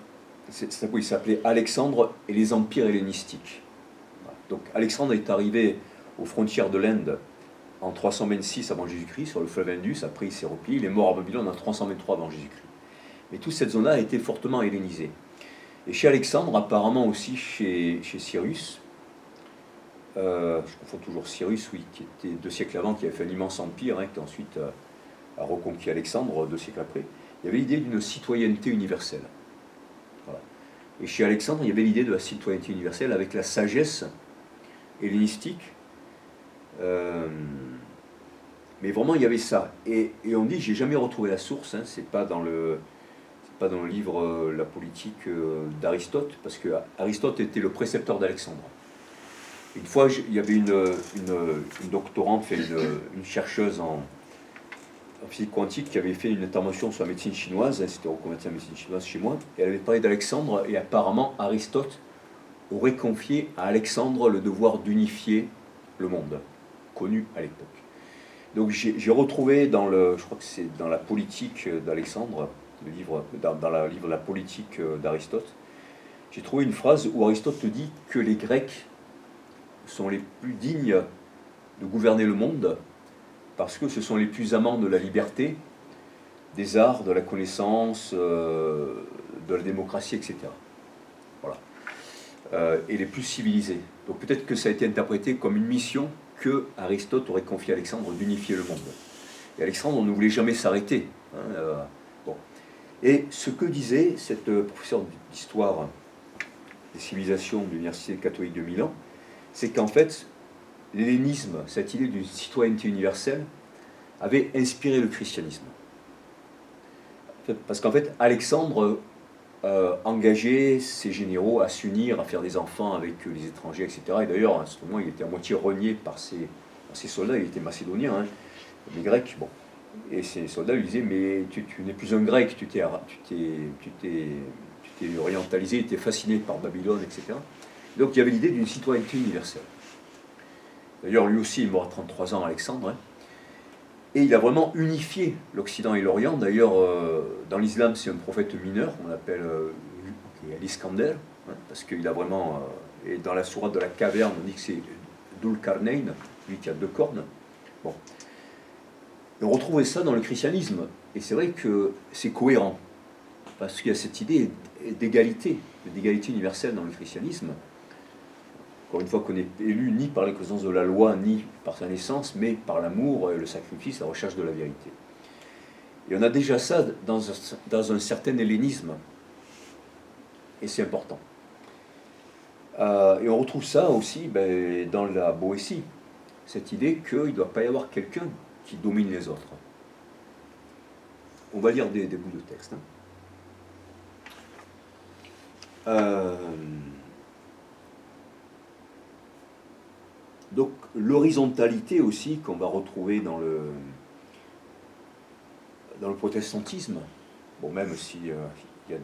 Il s'appelait Alexandre et les empires hellénistiques. Donc Alexandre est arrivé aux frontières de l'Inde en 326 avant Jésus-Christ, sur le fleuve Indus. Après, il s'est replié. Il est mort à Babylone en 323 avant Jésus-Christ. Mais toute cette zone-là a été fortement hellénisée. Et chez Alexandre, apparemment aussi chez Cyrus, je confonds toujours Cyrus, oui, qui était 2 siècles avant, qui avait fait un immense empire, hein, qui ensuite a reconquis Alexandre 2 siècles après, il y avait l'idée d'une citoyenneté universelle. Voilà. Et chez Alexandre, il y avait l'idée de la citoyenneté universelle avec la sagesse hellénistique. Mais vraiment, il y avait ça. Et on dit, j'ai jamais retrouvé la source, hein, c'est pas dans le livre La politique d'Aristote, parce que Aristote était le précepteur d'Alexandre. Une fois, il y avait une doctorante, une chercheuse en physique quantique qui avait fait une intervention sur la médecine chinoise, elle s'était reconvertie en médecine chinoise chez moi, et elle avait parlé d'Alexandre, et apparemment Aristote aurait confié à Alexandre le devoir d'unifier le monde, connu à l'époque. Donc j'ai retrouvé je crois que c'est dans la politique d'Alexandre, le livre, dans le livre La politique d'Aristote, j'ai trouvé une phrase où Aristote dit que les Grecs sont les plus dignes de gouverner le monde parce que ce sont les plus amants de la liberté, des arts, de la connaissance, de la démocratie, etc. Voilà. Et les plus civilisés. Donc peut-être que ça a été interprété comme une mission que Aristote aurait confié à Alexandre d'unifier le monde. Et Alexandre ne voulait jamais s'arrêter. Hein, bon. Et ce que disait cette professeure d'histoire des civilisations de l'Université catholique de Milan, c'est qu'en fait, l'hellénisme, cette idée d'une citoyenneté universelle, avait inspiré le christianisme. Parce qu'en fait, Alexandre engageait ses généraux à s'unir, à faire des enfants avec les étrangers, etc. Et d'ailleurs, à ce moment, il était à moitié renié par ses soldats, il était macédonien, hein, les Grecs, bon. Et ces soldats lui disaient, mais tu n'es plus un Grec, tu t'es orientalisé, tu t'es fasciné par Babylone, etc. Donc il y avait l'idée d'une citoyenneté universelle. D'ailleurs, lui aussi, il est mort à 33 ans, Alexandre. Hein. Et il a vraiment unifié l'Occident et l'Orient. D'ailleurs, dans l'islam, c'est un prophète mineur, on l'appelle l'Iskander, hein, parce qu'il a vraiment... et dans la sourate de la caverne, on dit que c'est Dhul Qarnayn, lui qui a 2 cornes. Bon. Et on retrouvait ça dans le christianisme. Et c'est vrai que c'est cohérent, parce qu'il y a cette idée d'égalité universelle dans le christianisme. Encore une fois, qu'on est élu ni par les connaissances de la loi, ni par sa naissance, mais par l'amour, le sacrifice, la recherche de la vérité. Et on a déjà ça dans un certain hellénisme. Et c'est important. Et on retrouve ça aussi dans la Boétie. Cette idée qu'il ne doit pas y avoir quelqu'un qui domine les autres. On va lire des bouts de texte. Hein. Donc l'horizontalité aussi qu'on va retrouver dans le protestantisme, bon, même si il y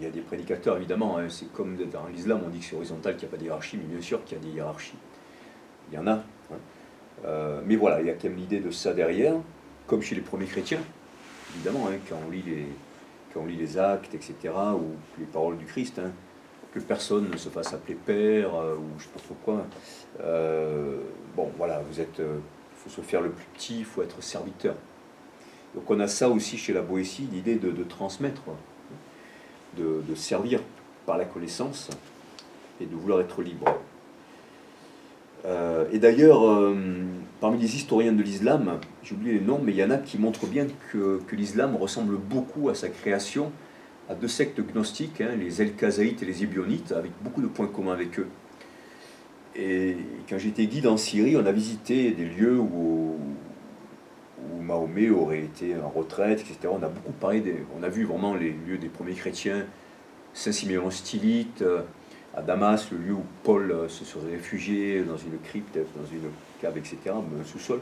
a des prédicateurs évidemment, hein, c'est comme dans l'islam on dit que c'est horizontal, qu'il n'y a pas de hiérarchie, mais bien sûr qu'il y a des hiérarchies, il y en a, hein. Mais voilà, il y a quand même l'idée de ça derrière, comme chez les premiers chrétiens, évidemment, hein, quand on lit les actes, etc., ou les paroles du Christ, hein, que personne ne se fasse appeler père, ou je ne sais pas trop quoi. Bon, voilà, il faut se faire le plus petit, il faut être serviteur. Donc on a ça aussi chez la Boétie, l'idée de transmettre, de servir par la connaissance et de vouloir être libre. Et d'ailleurs, parmi les historiens de l'islam, j'ai oublié les noms, mais il y en a qui montrent bien que l'islam ressemble beaucoup à sa création à deux sectes gnostiques, hein, les Elkazaïtes et les Ébionites, avec beaucoup de points communs avec eux. Et quand j'étais guide en Syrie, on a visité des lieux où Mahomet aurait été en retraite, etc. On a beaucoup parlé, on a vu vraiment les lieux des premiers chrétiens, Saint-Siméon Stylite, à Damas, le lieu où Paul se serait réfugié dans une crypte, dans une cave, etc., un sous-sol.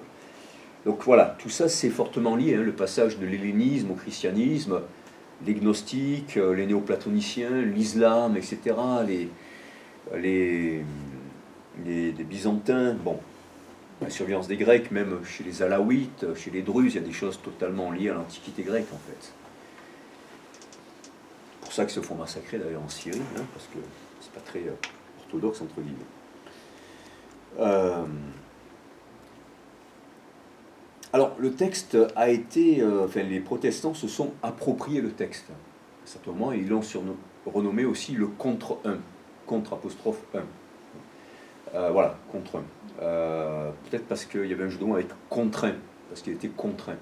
Donc voilà, tout ça c'est fortement lié, hein, le passage de l'hellénisme au christianisme, les gnostiques, les néoplatoniciens, l'islam, etc., les byzantins, bon, la surveillance des Grecs, même chez les Alaouites, chez les Druzes, il y a des choses totalement liées à l'Antiquité grecque en fait. C'est pour ça qu'ils se font massacrer d'ailleurs en Syrie, hein, parce que c'est pas très orthodoxe entre guillemets. Alors le texte a été, enfin les protestants se sont appropriés le texte. À certains moments, ils l'ont renommé aussi le contre 1, contre apostrophe 1. Voilà, contre 1. Peut-être parce qu'il y avait un jeu de mots avec contraint, parce qu'il était contraint.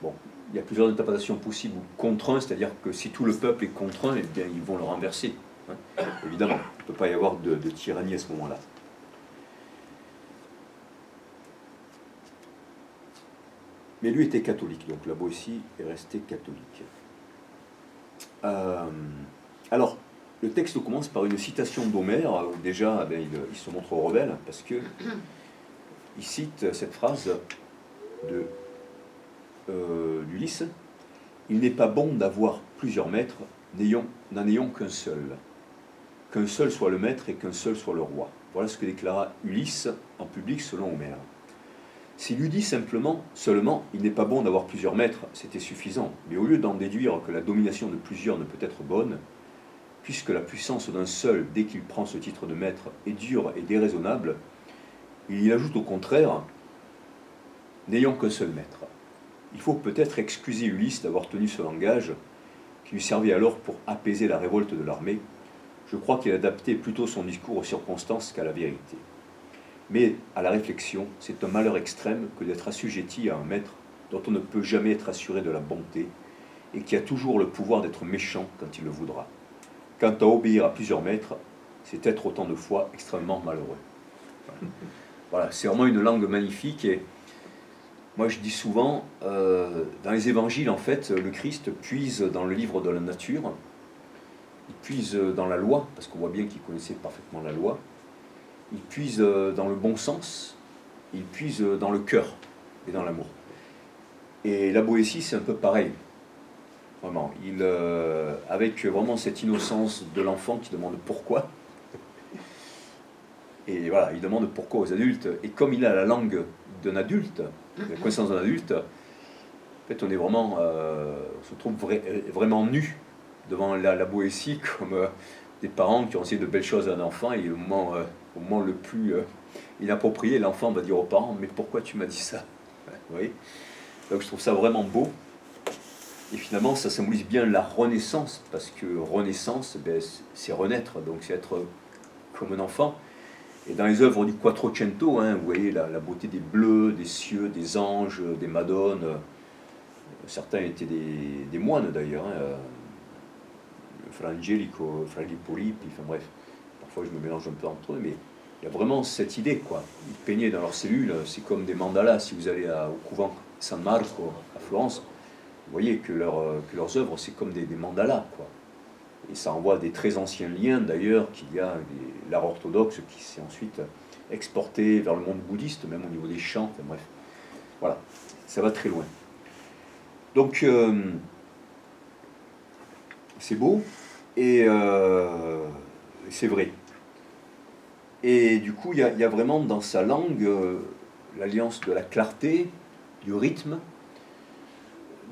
Bon, il y a plusieurs interprétations possibles. Contraint, c'est-à-dire que si tout le peuple est contraint, eh bien ils vont le renverser. Hein. Évidemment, il ne peut pas y avoir de tyrannie à ce moment-là. Mais lui était catholique, donc la Boétie est restée catholique. Alors, le texte commence par une citation d'Homère, où déjà il se montre rebelle, parce que il cite cette phrase d'Ulysse: « Il n'est pas bon d'avoir plusieurs maîtres, n'en ayons qu'un seul soit le maître et qu'un seul soit le roi. » Voilà ce que déclara Ulysse en public selon Homère. S'il eût dit seulement, il n'est pas bon d'avoir plusieurs maîtres, c'était suffisant, mais au lieu d'en déduire que la domination de plusieurs ne peut être bonne, puisque la puissance d'un seul, dès qu'il prend ce titre de maître, est dure et déraisonnable, il y ajoute au contraire, n'ayons qu'un seul maître. Il faut peut-être excuser Ulysse d'avoir tenu ce langage, qui lui servait alors pour apaiser la révolte de l'armée. Je crois qu'il adaptait plutôt son discours aux circonstances qu'à la vérité. Mais à la réflexion, c'est un malheur extrême que d'être assujetti à un maître dont on ne peut jamais être assuré de la bonté et qui a toujours le pouvoir d'être méchant quand il le voudra. Quant à obéir à plusieurs maîtres, c'est être autant de fois extrêmement malheureux. Voilà, c'est vraiment une langue magnifique et moi je dis souvent, dans les évangiles en fait, le Christ puise dans le livre de la nature, il puise dans la loi, parce qu'on voit bien qu'il connaissait parfaitement la loi, il puise dans le bon sens, il puise dans le cœur et dans l'amour. Et la Boétie, c'est un peu pareil. Vraiment, avec vraiment cette innocence de l'enfant qui demande pourquoi. Et voilà, il demande pourquoi aux adultes. Et comme il a la langue d'un adulte, la connaissance d'un adulte, en fait, on est vraiment, on se trouve vraiment nu devant la Boétie, comme des parents qui ont essayé de belles choses à un enfant, et au moment le plus inapproprié, l'enfant va dire aux parents: mais pourquoi tu m'as dit ça? Vous voyez? Donc je trouve ça vraiment beau. Et finalement, ça symbolise bien la renaissance, parce que renaissance, c'est renaître, donc c'est être comme un enfant. Et dans les œuvres du Quattrocento, hein, vous voyez la beauté des bleus, des cieux, des anges, des madones. Certains étaient des moines d'ailleurs, hein, Fra Angelico, Fra Lippo, enfin bref, parfois je me mélange un peu entre eux, mais il y a vraiment cette idée, quoi. Ils peignaient dans leurs cellules, c'est comme des mandalas. Si vous allez au couvent San Marco à Florence, vous voyez que leurs œuvres, c'est comme des mandalas, quoi. Et ça renvoie à des très anciens liens, d'ailleurs, qu'il y a l'art orthodoxe qui s'est ensuite exporté vers le monde bouddhiste, même au niveau des chants, enfin bref. Voilà, ça va très loin. Donc, c'est beau, et c'est vrai. Et du coup, il y a vraiment dans sa langue l'alliance de la clarté, du rythme,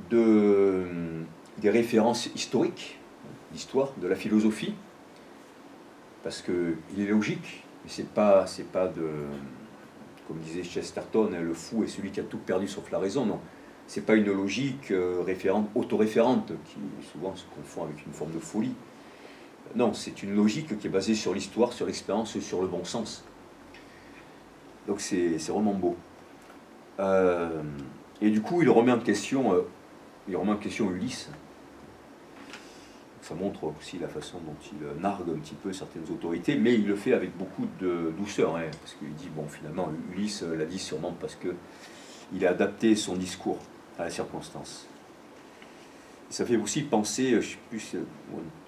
des références historiques, l'histoire, de la philosophie, parce qu'il est logique, mais c'est pas de, comme disait Chesterton, hein, le fou est celui qui a tout perdu sauf la raison, non. C'est pas une logique autoréférente, qui souvent se confond avec une forme de folie. Non, c'est une logique qui est basée sur l'histoire, sur l'expérience et sur le bon sens. Donc c'est vraiment beau. Et du coup, il remet en question Ulysse. ça montre aussi la façon dont il nargue un petit peu certaines autorités, mais il le fait avec beaucoup de douceur, hein, parce qu'il dit, bon, finalement, Ulysse l'a dit sûrement parce qu'il a adapté son discours à la circonstance. Et ça fait aussi penser, je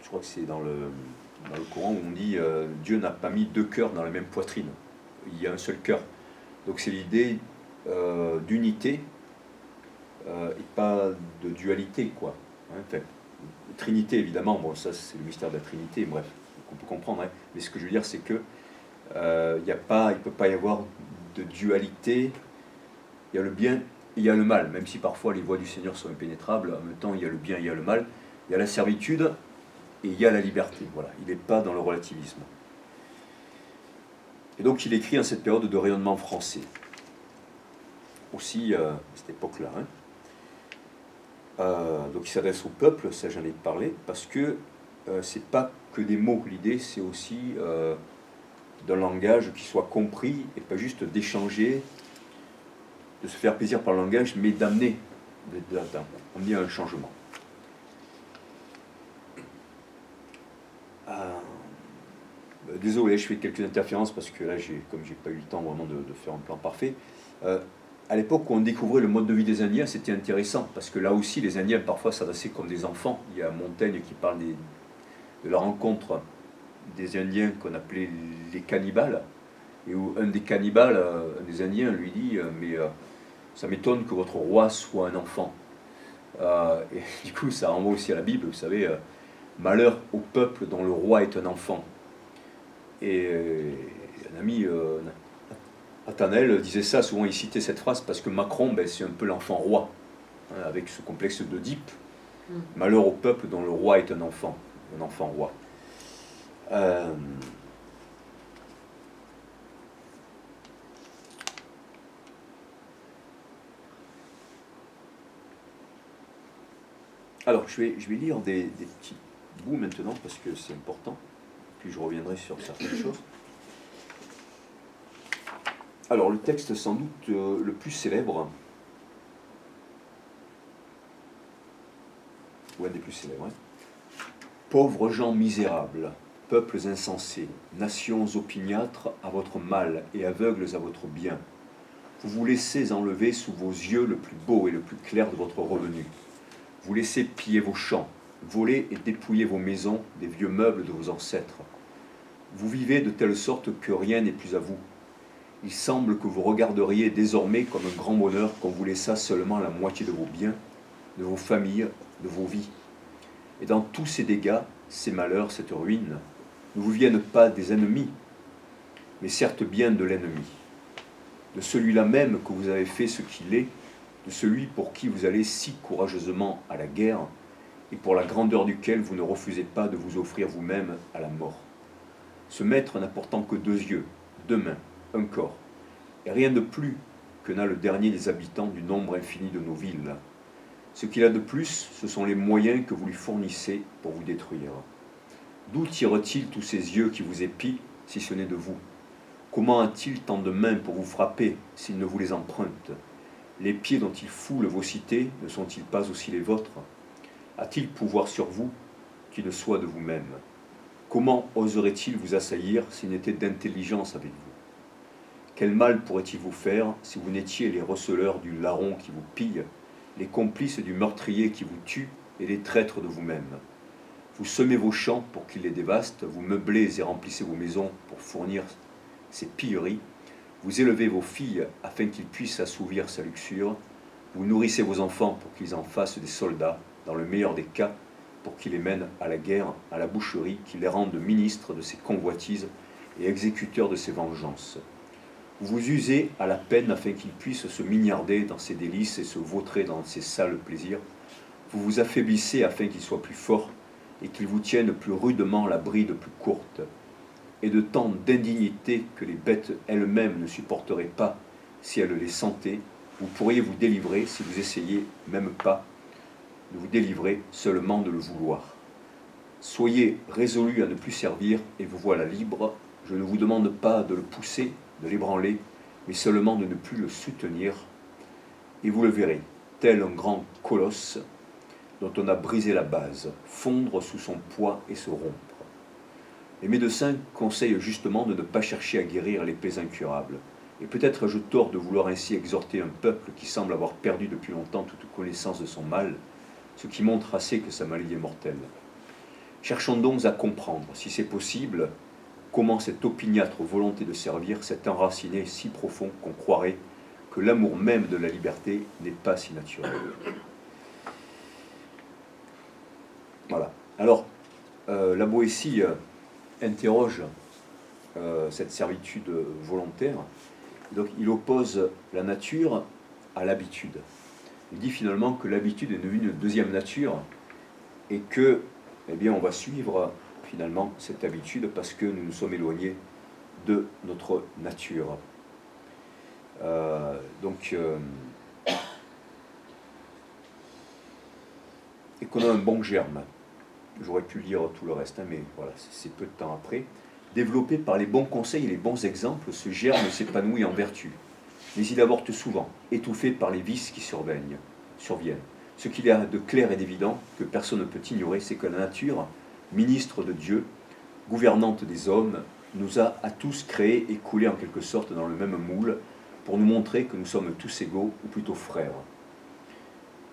crois que c'est dans le Coran où on dit Dieu n'a pas mis deux cœurs dans la même poitrine, il y a un seul cœur. Donc c'est l'idée d'unité et pas de dualité, quoi. Hein, enfin, Trinité, évidemment, bon, ça c'est le mystère de la Trinité, bref, on peut comprendre, hein. Mais ce que je veux dire, c'est que il ne peut pas y avoir de dualité. Il y a le bien et il y a le mal, même si parfois les voies du Seigneur sont impénétrables, en même temps il y a le bien et il y a le mal, il y a la servitude et il y a la liberté. Voilà, il n'est pas dans le relativisme. Et donc il écrit en cette période de rayonnement français, aussi à cette époque-là, hein. Donc il s'adresse au peuple, ça j'en ai parlé, parce que c'est pas que des mots, l'idée c'est aussi d'un langage qui soit compris et pas juste d'échanger, de se faire plaisir par le langage, mais d'amener un changement. Désolé, je fais quelques interférences parce que là, comme j'ai pas eu le temps vraiment de faire un plan parfait. À l'époque où on découvrait le mode de vie des Indiens, c'était intéressant parce que là aussi, les Indiens parfois s'adressaient comme des enfants. Il y a Montaigne qui parle de la rencontre des Indiens qu'on appelait les cannibales, et où un des cannibales, un des Indiens, lui dit mais ça m'étonne que votre roi soit un enfant. Et du coup, ça renvoie aussi à la Bible, vous savez, malheur au peuple dont le roi est un enfant. Et un ami, Athanel, disait ça, souvent il citait cette phrase, parce que Macron, c'est un peu l'enfant roi, hein, avec ce complexe d'Oedipe. Malheur au peuple dont le roi est un enfant roi. Alors, je vais lire des petits bouts maintenant, parce que c'est important, puis je reviendrai sur certaines choses. Alors, le texte sans doute le plus célèbre, ou un des plus célèbres, hein. Pauvres gens misérables, peuples insensés, nations opiniâtres à votre mal et aveugles à votre bien, vous vous laissez enlever sous vos yeux le plus beau et le plus clair de votre revenu. Vous laissez piller vos champs, voler et dépouiller vos maisons des vieux meubles de vos ancêtres. Vous vivez de telle sorte que rien n'est plus à vous. Il semble que vous regarderiez désormais comme un grand bonheur qu'on vous laissa seulement la moitié de vos biens, de vos familles, de vos vies. Et dans tous ces dégâts, ces malheurs, cette ruine, ne vous viennent pas des ennemis, mais certes bien de l'ennemi, de celui-là même que vous avez fait ce qu'il est, de celui pour qui vous allez si courageusement à la guerre, et pour la grandeur duquel vous ne refusez pas de vous offrir vous-même à la mort. Ce maître n'apportant que 2 yeux, 2 mains, un corps, et rien de plus que n'a le dernier des habitants du nombre infini de nos villes. Ce qu'il a de plus, ce sont les moyens que vous lui fournissez pour vous détruire. D'où tire-t-il tous ces yeux qui vous épient, si ce n'est de vous? Comment a-t-il tant de mains pour vous frapper, s'il ne vous les emprunte? Les pieds dont il foule vos cités ne sont-ils pas aussi les vôtres? A-t-il pouvoir sur vous qui ne soit de vous-même? Comment oserait-il vous assaillir s'il n'était d'intelligence avec vous? Quel mal pourrait-il vous faire si vous n'étiez les receleurs du larron qui vous pille, les complices du meurtrier qui vous tue et les traîtres de vous-même? Vous semez vos champs pour qu'il les dévaste, vous meublez et remplissez vos maisons pour fournir ces pilleries, vous élevez vos filles afin qu'ils puissent assouvir sa luxure, vous nourrissez vos enfants pour qu'ils en fassent des soldats, dans le meilleur des cas, pour qu'ils les mènent à la guerre, à la boucherie, qu'ils les rendent ministres de ses convoitises et exécuteurs de ses vengeances. Vous vous usez à la peine afin qu'ils puissent se mignarder dans ses délices et se vautrer dans ses sales plaisirs. Vous vous affaiblissez afin qu'ils soient plus forts et qu'ils vous tiennent plus rudement la bride plus courte. Et de tant d'indignité que les bêtes elles-mêmes ne supporteraient pas si elles les sentaient, vous pourriez vous délivrer si vous essayez même pas de vous délivrer, seulement de le vouloir. Soyez résolus à ne plus servir et vous voilà libre. Je ne vous demande pas de le pousser, de l'ébranler, mais seulement de ne plus le soutenir. Et vous le verrez, tel un grand colosse, dont on a brisé la base, fondre sous son poids et se rompre. Les médecins conseillent justement de ne pas chercher à guérir les plaies incurables. Et peut-être ai-je tort de vouloir ainsi exhorter un peuple qui semble avoir perdu depuis longtemps toute connaissance de son mal, ce qui montre assez que sa maladie est mortelle. Cherchons donc à comprendre, si c'est possible, comment cette opiniâtre volonté de servir s'est enracinée si profond qu'on croirait que l'amour même de la liberté n'est pas si naturel. Voilà. Alors, la Boétie interroge cette servitude volontaire. Donc, il oppose la nature à l'habitude. Il dit finalement que l'habitude est devenue une deuxième nature et que, eh bien, on va suivre finalement cette habitude parce que nous nous sommes éloignés de notre nature. Et qu'on a un bon germe. J'aurais pu lire tout le reste, hein, mais voilà, c'est peu de temps après. Développé par les bons conseils et les bons exemples, ce germe s'épanouit en vertu. Mais il avorte souvent, étouffé par les vices qui surviennent. Ce qu'il y a de clair et d'évident, que personne ne peut ignorer, c'est que la nature, ministre de Dieu, gouvernante des hommes, nous a à tous créés et coulés en quelque sorte dans le même moule, pour nous montrer que nous sommes tous égaux, ou plutôt frères.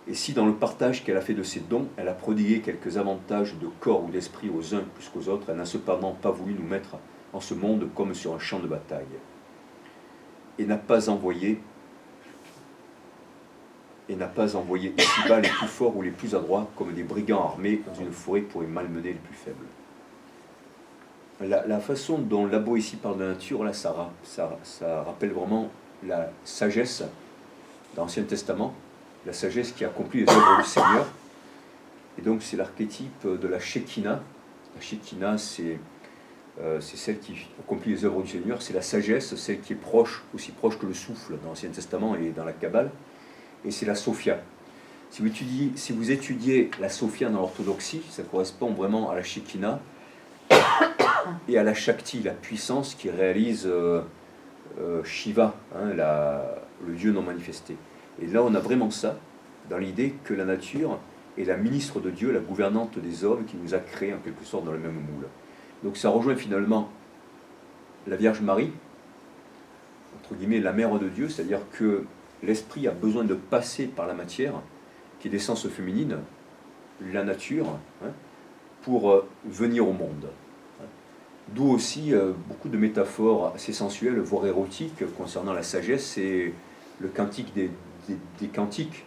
Et si dans le partage qu'elle a fait de ses dons, elle a prodigué quelques avantages de corps ou d'esprit aux uns plus qu'aux autres, elle n'a cependant pas voulu nous mettre en ce monde comme sur un champ de bataille. Et n'a pas envoyé ici-bas les plus forts ou les plus adroits comme des brigands armés dans une forêt pour y malmener les plus faibles. La façon dont la Boétie parle de la nature, là, ça rappelle vraiment la sagesse dans l'Ancien Testament, la sagesse qui accomplit les œuvres du Seigneur. Et donc c'est l'archétype de la Shekinah. La Shekinah, c'est celle qui accomplit les œuvres du Seigneur, c'est la sagesse, celle qui est proche, aussi proche que le souffle dans l'Ancien Testament et dans la Kabbale, et c'est la Sophia. Si vous étudiez la Sophia dans l'orthodoxie, ça correspond vraiment à la Shekinah et à la Shakti, la puissance qui réalise Shiva, hein, le Dieu non manifesté. Et là, on a vraiment ça, dans l'idée que la nature est la ministre de Dieu, la gouvernante des hommes, qui nous a créés en quelque sorte dans le même moule. Donc ça rejoint finalement la Vierge Marie, entre guillemets la mère de Dieu, c'est-à-dire que l'esprit a besoin de passer par la matière, qui est d'essence féminine, la nature, hein, pour venir au monde. D'où aussi beaucoup de métaphores assez sensuelles, voire érotiques, concernant la sagesse et le cantique des cantiques,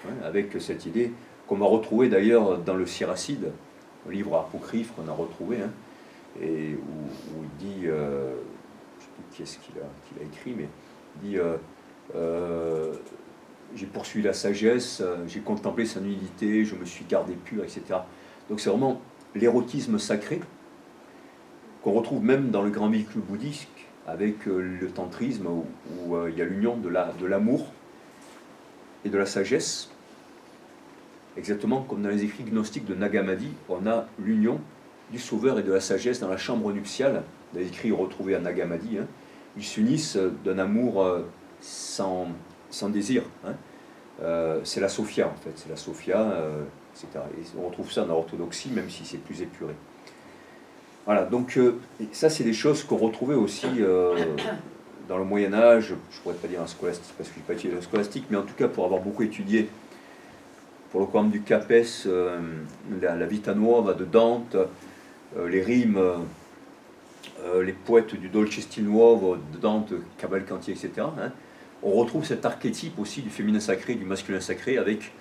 hein, avec cette idée qu'on va retrouver d'ailleurs dans le Siracide, le livre apocryphe qu'on a retrouvé, hein, et où il dit, je ne sais plus qui est-ce qu'il a écrit, mais il dit j'ai poursuivi la sagesse, j'ai contemplé sa nudité, je me suis gardé pur, etc. Donc c'est vraiment l'érotisme sacré qu'on retrouve même dans le grand véhicule bouddhique avec le tantrisme où il y a l'union de l'amour et de la sagesse, exactement comme dans les écrits gnostiques de Nag Hammadi, on a l'union du sauveur et de la sagesse dans la chambre nuptiale, dans les écrits retrouvés à Nag Hammadi, hein. Ils s'unissent d'un amour sans désir, hein. C'est la Sophia en fait, c'est la Sophia, etc. Et on retrouve ça dans l'orthodoxie, même si c'est plus épuré. Voilà, donc ça c'est des choses qu'on retrouvait aussi dans le Moyen-Âge, je ne pourrais pas dire un scolastique parce que je n'ai pas étudié le scolastique, mais en tout cas pour avoir beaucoup étudié pour le programme du CAPES, la Vita Nuova de Dante, les rimes, les poètes du Dolce Stil Nuovo de Dante, Cavalcanti, etc. Hein, on retrouve cet archétype aussi du féminin sacré, du masculin sacré, avec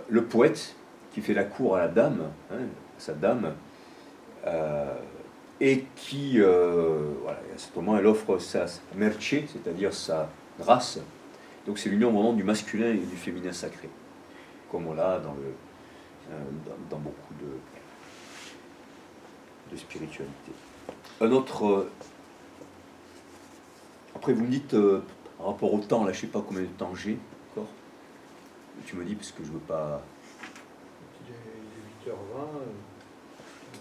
le poète qui fait la cour à la dame, hein, sa dame, et qui, voilà, à ce moment, elle offre sa merce, c'est-à-dire sa grâce. Donc c'est l'union vraiment du masculin et du féminin sacré, comme on l'a dans beaucoup de spiritualité. Un autre... après, vous me dites, par rapport au temps, là, je ne sais pas combien de temps j'ai, encore. Tu me dis, parce que je ne veux pas... Il est 8h20,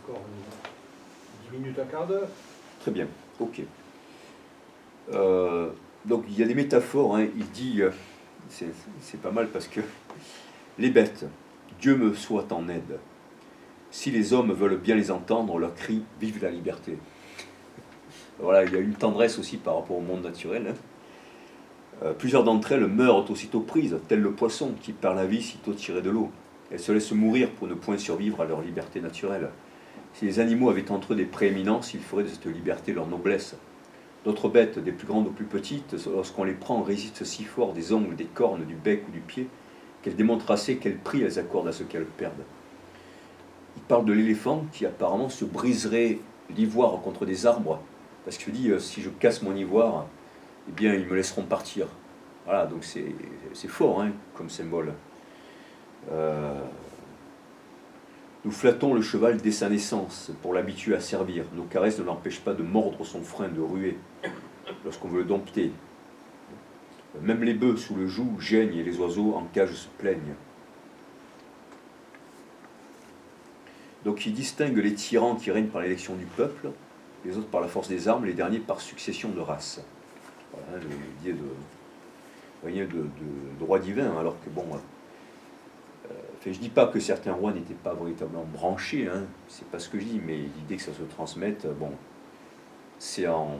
encore 10 minutes, un quart d'heure. Très bien, ok. Donc, il y a des métaphores, hein, il dit, c'est pas mal parce que les bêtes, Dieu me soit en aide. Si les hommes veulent bien les entendre, leur cri « Vive la liberté !» Voilà, il y a une tendresse aussi par rapport au monde naturel. Plusieurs d'entre elles meurent aussitôt prises, tel le poisson qui perd la vie sitôt tiré de l'eau. Elles se laissent mourir pour ne point survivre à leur liberté naturelle. Si les animaux avaient entre eux des prééminences, ils feraient de cette liberté leur noblesse. D'autres bêtes, des plus grandes aux plus petites, lorsqu'on les prend, résistent si fort des ongles, des cornes, du bec ou du pied, qu'elles démontrent assez quel prix elles accordent à ce qu'elles perdent. Il parle de l'éléphant qui apparemment se briserait l'ivoire contre des arbres, parce qu'il dit si je casse mon ivoire, eh bien ils me laisseront partir. Voilà, donc c'est fort hein, comme symbole. Nous flattons le cheval dès sa naissance pour l'habituer à servir. Nos caresses ne l'empêchent pas de mordre son frein, de ruer lorsqu'on veut le dompter. Même les bœufs sous le joug geignent et les oiseaux en cage se plaignent. Donc il distingue les tyrans qui règnent par l'élection du peuple, les autres par la force des armes, les derniers par succession de races. Voilà, l'idée de roi divin, alors que bon... je ne dis pas que certains rois n'étaient pas véritablement branchés, hein, c'est pas ce que je dis, mais l'idée que ça se transmette, bon, c'est en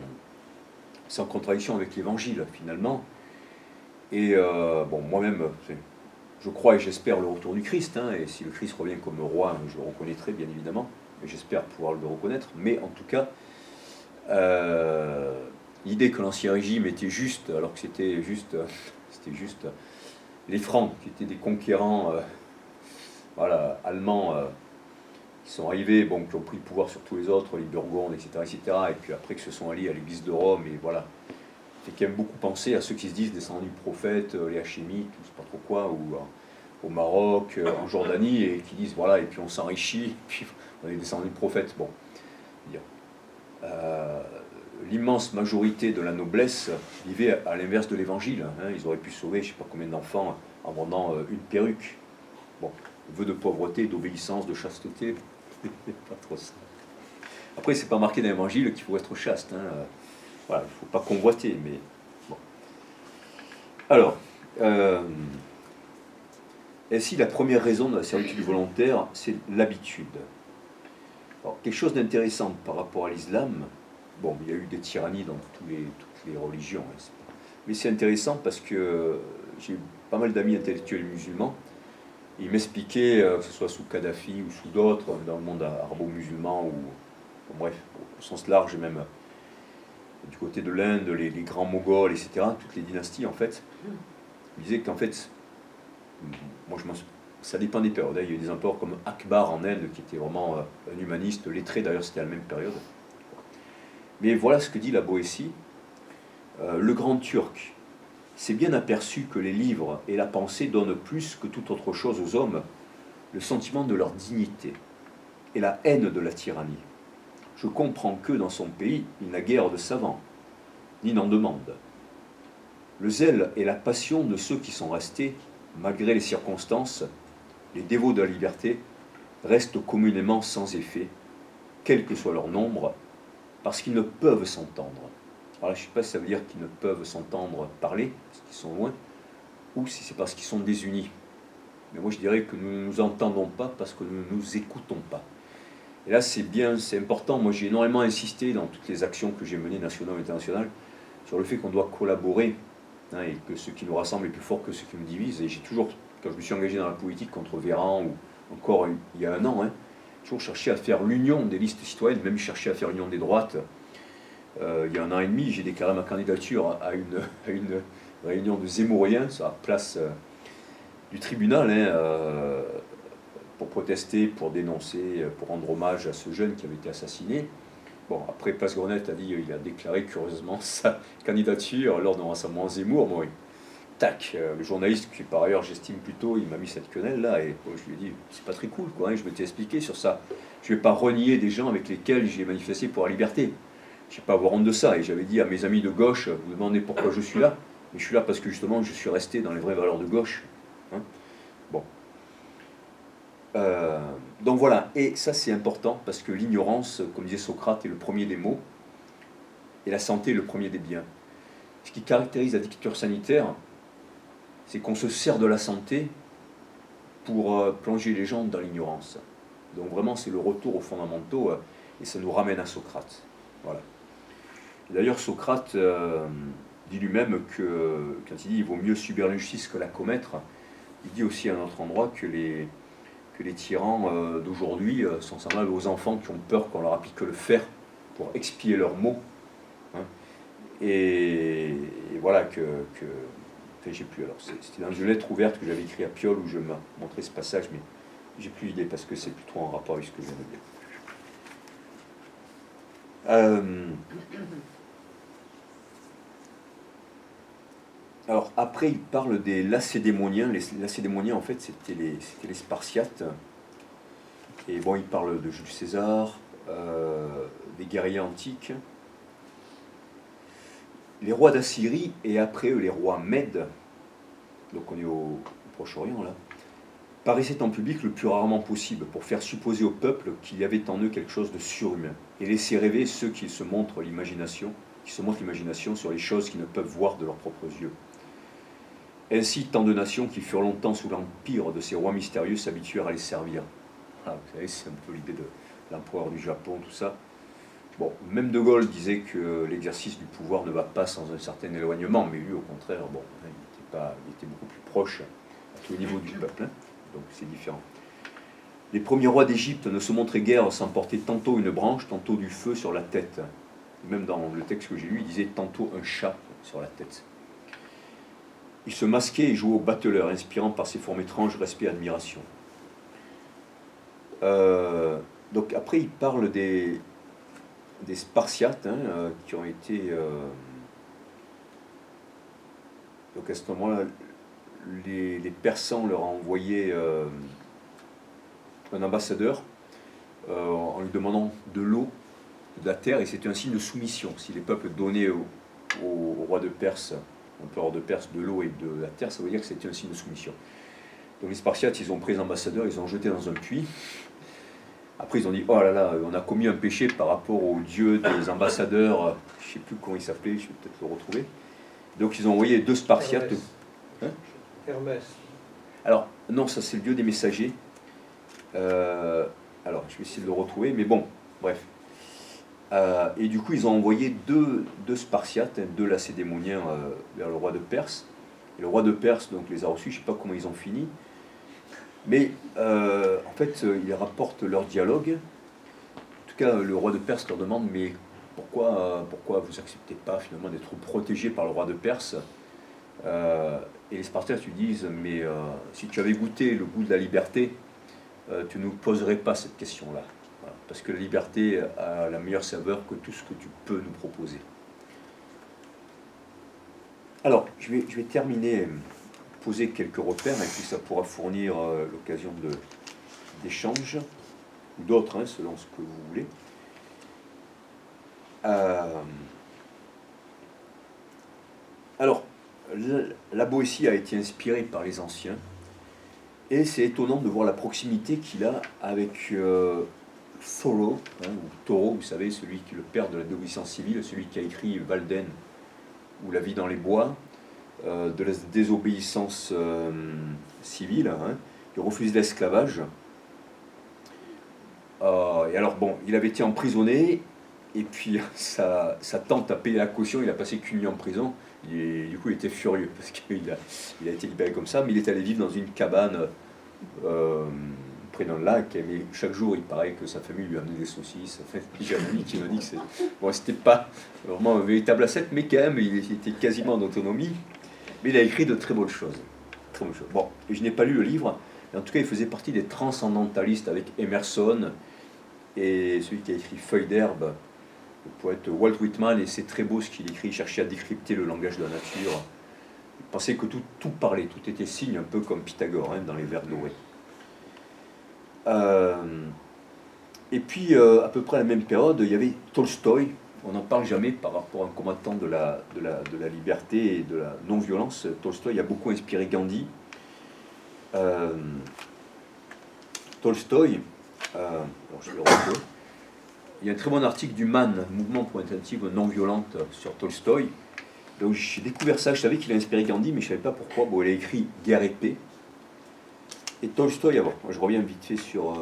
contradiction avec l'évangile finalement. Et bon, moi-même, je crois et j'espère le retour du Christ, hein, et si le Christ revient comme roi, je le reconnaîtrai bien évidemment, et j'espère pouvoir le reconnaître, mais en tout cas, l'idée que l'ancien régime était juste, alors que c'était juste les Francs qui étaient des conquérants voilà, allemands qui sont arrivés, bon, qui ont pris le pouvoir sur tous les autres, les Burgondes, etc., et puis après que se sont alliés à l'église de Rome, et voilà. Fait quand même beaucoup penser à ceux qui se disent descendants du prophète, les Hachémites, je ne sais pas trop quoi, ou au Maroc, en Jordanie, et qui disent voilà, et puis on s'enrichit, puis on est descendants du prophète. Bon, l'immense majorité de la noblesse vivait à l'inverse de l'évangile. Hein. Ils auraient pu sauver je ne sais pas combien d'enfants en vendant une perruque. Bon, vœu de pauvreté, d'obéissance, de chasteté, pas trop ça. Après, c'est pas marqué dans l'évangile qu'il faut être chaste. Hein. Voilà, il ne faut pas convoiter, mais bon. Alors, ainsi, la première raison de la servitude volontaire, c'est l'habitude. Alors, quelque chose d'intéressant par rapport à l'islam, bon, il y a eu des tyrannies dans toutes les religions, hein, mais c'est intéressant parce que j'ai eu pas mal d'amis intellectuels musulmans, et ils m'expliquaient, que ce soit sous Kadhafi ou sous d'autres, dans le monde arabo-musulman, ou bon, bref, au sens large, même du côté de l'Inde, les grands Mongols, etc., toutes les dynasties, en fait, ils disaient qu'en fait, moi, ça dépend des périodes. Hein. Il y a eu des empereurs comme Akbar en Inde, qui était vraiment un humaniste, lettré, d'ailleurs, c'était à la même période. Mais voilà ce que dit la Boétie. Le grand Turc s'est bien aperçu que les livres et la pensée donnent plus que toute autre chose aux hommes le sentiment de leur dignité et la haine de la tyrannie. Je comprends que, dans son pays, il n'a guère de savants, ni n'en demande. Le zèle et la passion de ceux qui sont restés, malgré les circonstances, les dévots de la liberté, restent communément sans effet, quel que soit leur nombre, parce qu'ils ne peuvent s'entendre. Alors je ne sais pas si ça veut dire qu'ils ne peuvent s'entendre parler, parce qu'ils sont loin, ou si c'est parce qu'ils sont désunis. Mais moi je dirais que nous ne nous entendons pas parce que nous ne nous écoutons pas. Et là, c'est bien, c'est important. Moi, j'ai énormément insisté dans toutes les actions que j'ai menées, nationales et internationales, sur le fait qu'on doit collaborer, hein, et que ce qui nous rassemble est plus fort que ce qui nous divise. Et j'ai toujours, quand je me suis engagé dans la politique contre Véran, ou encore il y a un an, hein, j'ai toujours cherché à faire l'union des listes citoyennes, même cherché à faire l'union des droites. Il y a un an et demi, j'ai déclaré ma candidature à une réunion de Zemmouriens, sur la place du tribunal, hein, pour protester, pour dénoncer, pour rendre hommage à ce jeune qui avait été assassiné. Bon, après, Place Grenette a dit, il a déclaré curieusement sa candidature lors d'un rassemblement Zemmour. Bon, tac, le journaliste, qui par ailleurs j'estime plutôt, il m'a mis cette quenelle-là, et bon, je lui ai dit, c'est pas très cool, quoi, hein, je m'étais expliqué sur ça. Je vais pas renier des gens avec lesquels j'ai manifesté pour la liberté. Je ne vais pas avoir honte de ça. Et j'avais dit à mes amis de gauche, vous demandez pourquoi je suis là, mais je suis là parce que justement, je suis resté dans les vraies valeurs de gauche. Hein, bon. Donc voilà, et ça c'est important parce que l'ignorance, comme disait Socrate, est le premier des maux et la santé est le premier des biens. Ce qui caractérise la dictature sanitaire, c'est qu'on se sert de la santé pour plonger les gens dans l'ignorance. Donc vraiment, c'est le retour aux fondamentaux, et ça nous ramène à Socrate. Voilà. D'ailleurs, Socrate dit lui-même que, quand il dit il vaut mieux subir l'injustice que la commettre, il dit aussi à un autre endroit que les tyrans d'aujourd'hui sont semblables aux enfants qui ont peur qu'on leur applique le fer pour expier leurs maux. Hein. Et voilà enfin, j'ai plus. Alors, c'était dans une lettre ouverte que j'avais écrite à Piolle où je me montrais ce passage, mais j'ai plus l'idée parce que c'est plus trop en rapport avec ce que je viens de dire. Alors après, il parle des Lacédémoniens. Les Lacédémoniens, en fait, c'était les Spartiates. Et bon, il parle de Jules César, des guerriers antiques, les rois d'Assyrie, et après eux, les rois Mèdes, donc on est au Proche-Orient là, paraissaient en public le plus rarement possible pour faire supposer au peuple qu'il y avait en eux quelque chose de surhumain, et laisser rêver ceux qui se montrent l'imagination sur les choses qu'ils ne peuvent voir de leurs propres yeux. Ainsi, tant de nations qui furent longtemps sous l'empire de ces rois mystérieux s'habituèrent à les servir. Ah, vous savez, c'est un peu l'idée de l'empereur du Japon, tout ça. Bon, même De Gaulle disait que l'exercice du pouvoir ne va pas sans un certain éloignement, mais lui, au contraire, bon, il était beaucoup plus proche à tous les niveaux du peuple, hein, donc c'est différent. Les premiers rois d'Égypte ne se montraient guère sans porter tantôt une branche, tantôt du feu sur la tête. Même dans le texte que j'ai lu, il disait tantôt un chat sur la tête. Il se masquait et jouait au battleur, inspirant par ses formes étranges respect et admiration. Donc après, il parle des Spartiates, hein, qui ont été... donc à ce moment-là, les Persans leur ont envoyé un ambassadeur en lui demandant de l'eau, de la terre, et c'était un signe de soumission. Si les peuples donnaient au roi de Perse, au empereur de Perse, de l'eau et de la terre, ça veut dire que c'était un signe de soumission. Donc les Spartiates, ils ont pris les ambassadeurs, ils ont jeté dans un puits. Après, ils ont dit, oh là là, on a commis un péché par rapport au dieu des ambassadeurs, je ne sais plus comment il s'appelait, je vais peut-être le retrouver. Donc ils ont envoyé 2 Spartiates. Hein? Hermès. Alors, non, ça c'est le dieu des messagers. Alors, je vais essayer de le retrouver, mais bon, bref. Et du coup, ils ont envoyé deux Spartiates, 2 Lacédémoniens vers le roi de Perse. Et le roi de Perse donc, les a reçus, je ne sais pas comment ils ont fini. Mais en fait, ils rapportent leur dialogue. En tout cas, le roi de Perse leur demande, mais pourquoi vous n'acceptez pas finalement d'être protégé par le roi de Perse? Et les Spartiates lui disent, mais si tu avais goûté le goût de la liberté, tu ne nous poserais pas cette question-là. Voilà, parce que la liberté a la meilleure saveur que tout ce que tu peux nous proposer. Alors, je vais terminer, poser quelques repères, et puis ça pourra fournir l'occasion d'échanges, ou d'autres, hein, selon ce que vous voulez. Alors, la Boétie a été inspirée par les anciens, et c'est étonnant de voir la proximité qu'il a avec Thoreau, hein, ou Thoreau, vous savez, celui qui est le père de la désobéissance civile, celui qui a écrit Walden, ou La vie dans les bois, de la désobéissance civile, hein, qui refuse l'esclavage. Et alors, bon, il avait été emprisonné, et puis sa tante a payé la caution, il a passé qu'une nuit en prison, et du coup il était furieux, parce qu'il a été libéré comme ça, mais il est allé vivre dans une cabane près d'un lac, mais chaque jour il paraît que sa famille lui amenait des saucisses. Enfin, j'ai un ami qui m'a dit que c'était pas vraiment un véritable ascète, mais quand même il était quasiment en autonomie, mais il a écrit de très bonnes choses. Très bonnes choses. Bon, et je n'ai pas lu le livre, mais en tout cas il faisait partie des transcendantalistes avec Emerson, et celui qui a écrit Feuilles d'herbe, le poète Walt Whitman, et c'est très beau ce qu'il écrit, il cherchait à décrypter le langage de la nature. Il pensait que tout parlait, tout était signe, un peu comme Pythagore, hein, dans les vers dorés. Et puis, à peu près à la même période, il y avait Tolstoï. On n'en parle jamais par rapport à un combattant de la liberté et de la non-violence. Tolstoï a beaucoup inspiré Gandhi. Tolstoï, alors je vais le retrouver. Il y a un très bon article du MAN, Mouvement pour une alternative non violente, sur Tolstoï. Donc j'ai découvert ça, je savais qu'il a inspiré Gandhi, mais je ne savais pas pourquoi. Bon, il a écrit Guerre et paix. Et Tolstoï, avant, je reviens vite fait sur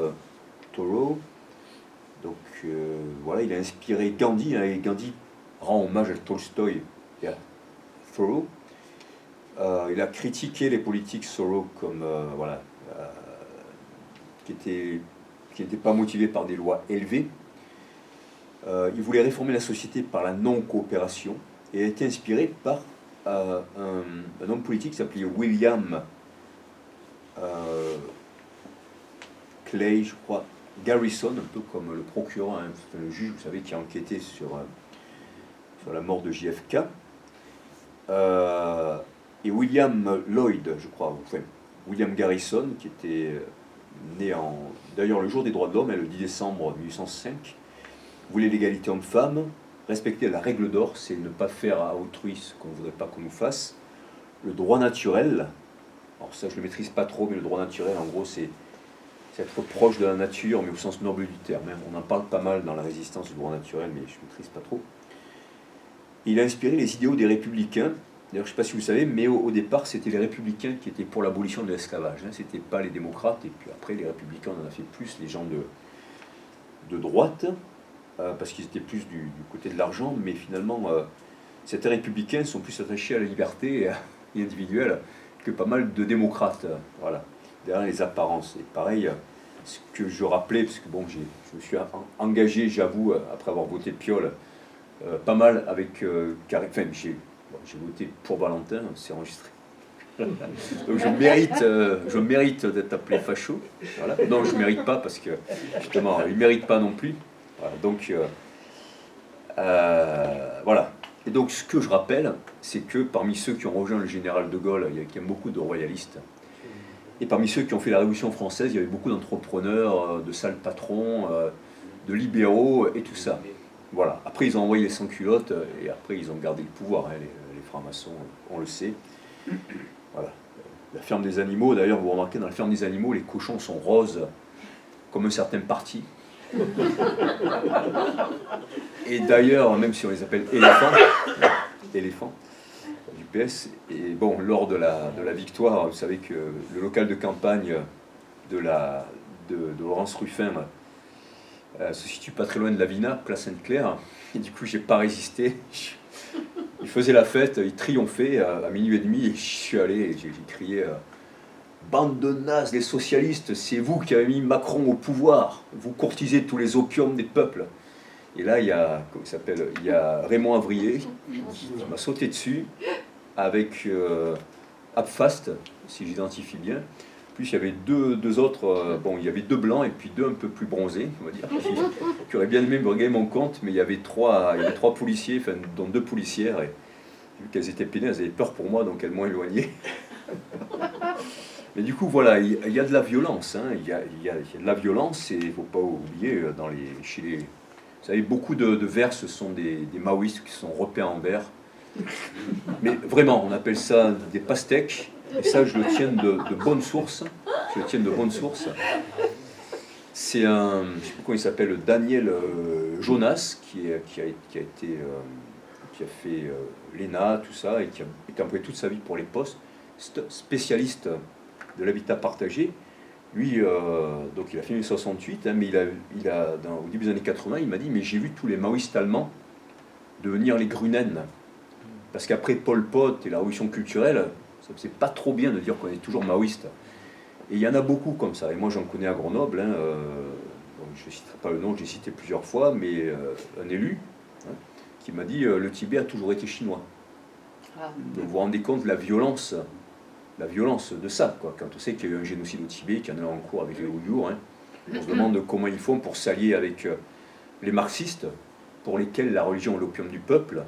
Thoreau. Donc voilà, il a inspiré Gandhi, hein, et Gandhi rend hommage à Tolstoï et à Thoreau. Il a critiqué les politiques Thoreau comme voilà, qui n'étaient pas motivés par des lois élevées. Il voulait réformer la société par la non-coopération et a été inspiré par un homme politique qui s'appelait William Clay, je crois, Garrison, un peu comme le procureur, hein, le juge, vous savez, qui a enquêté sur la mort de JFK. Et William Lloyd, je crois, enfin, William Garrison, qui était né d'ailleurs le jour des droits de l'homme, le 10 décembre 1805, voulait l'égalité homme-femme, respecter la règle d'or, c'est ne pas faire à autrui ce qu'on ne voudrait pas qu'on nous fasse, le droit naturel, alors ça je ne le maîtrise pas trop, mais le droit naturel en gros c'est être proche de la nature, mais au sens noble du terme. On en parle pas mal dans la résistance du droit naturel, mais je ne maîtrise pas trop. Il a inspiré les idéaux des républicains. D'ailleurs, je ne sais pas si vous savez, mais au départ, c'était les républicains qui étaient pour l'abolition de l'esclavage. Ce n'était pas les démocrates, et puis après, les républicains, on en a fait plus les gens de droite, parce qu'ils étaient plus du côté de l'argent, mais finalement, certains républicains sont plus attachés à la liberté individuelle que pas mal de démocrates. Voilà, derrière les apparences. Et pareil, ce que je rappelais, parce que bon, je me suis engagé, j'avoue, après avoir voté Piolle, pas mal avec enfin, j'ai voté pour Valentin, c'est enregistré. Donc je mérite d'être appelé facho. Voilà. Non, je ne mérite pas parce que justement, il ne mérite pas non plus. Voilà. Donc voilà. Et donc ce que je rappelle, c'est que parmi ceux qui ont rejoint le général de Gaulle, il y a beaucoup de royalistes. Et parmi ceux qui ont fait la Révolution française, il y avait beaucoup d'entrepreneurs, de sales patrons, de libéraux et tout ça. Voilà. Après, ils ont envoyé les sans-culottes et après, ils ont gardé le pouvoir. Hein, les francs-maçons, on le sait. Voilà. La ferme des animaux, d'ailleurs, vous remarquez, dans la ferme des animaux, les cochons sont roses, comme un certain parti. Et d'ailleurs, même si on les appelle éléphants du PS, et bon, lors de la victoire, vous savez que le local de campagne de Laurence Ruffin se situe pas très loin de la Vina, place Sainte-Claire, et du coup, j'ai pas résisté. Il faisait la fête, il triomphait à minuit et demi, et je suis allé, et j'ai crié bande de nazes, les socialistes, c'est vous qui avez mis Macron au pouvoir, vous courtisez tous les opiums des peuples. Et là, il y a Raymond Avrier qui m'a sauté dessus avec Abfast, si j'identifie bien. Plus il y avait deux autres, bon, il y avait deux blancs et puis deux un peu plus bronzés, on va dire, qui auraient bien aimé me régler mon compte, mais il y avait trois policiers, enfin, dont deux policières, et vu qu'elles étaient peinées, elles avaient peur pour moi, donc elles m'ont éloigné. Mais du coup, voilà, il y a de la violence, hein, il y a de la violence, et il ne faut pas oublier, chez les... Vous savez, beaucoup de vers, ce sont des maoïstes qui sont repeints en vert. Mais vraiment, on appelle ça des pastèques. Et ça, je le tiens de bonne source. C'est un, je ne sais pas comment il s'appelle, Daniel Jonas, qui a fait l'ENA, tout ça, et qui a employé toute sa vie pour les postes, spécialiste de l'habitat partagé. Lui, donc il a fait 1968, hein, mais au début des années 80, il m'a dit, mais j'ai vu tous les maoïstes allemands devenir les Grünen. Parce qu'après Pol Pot et la révolution culturelle, c'est pas trop bien de dire qu'on est toujours maoïste. Et il y en a beaucoup comme ça. Et moi, j'en connais à Grenoble. Hein, donc je ne citerai pas le nom, j'ai cité plusieurs fois, mais un élu hein, qui m'a dit le Tibet a toujours été chinois. Ah. Donc vous vous rendez compte de la violence de ça, quoi. Quand on sait qu'il y a eu un génocide au Tibet, qu'il y en a en cours avec les Ouïghours, hein, on se demande comment ils font pour s'allier avec les marxistes, pour lesquels la religion est l'opium du peuple.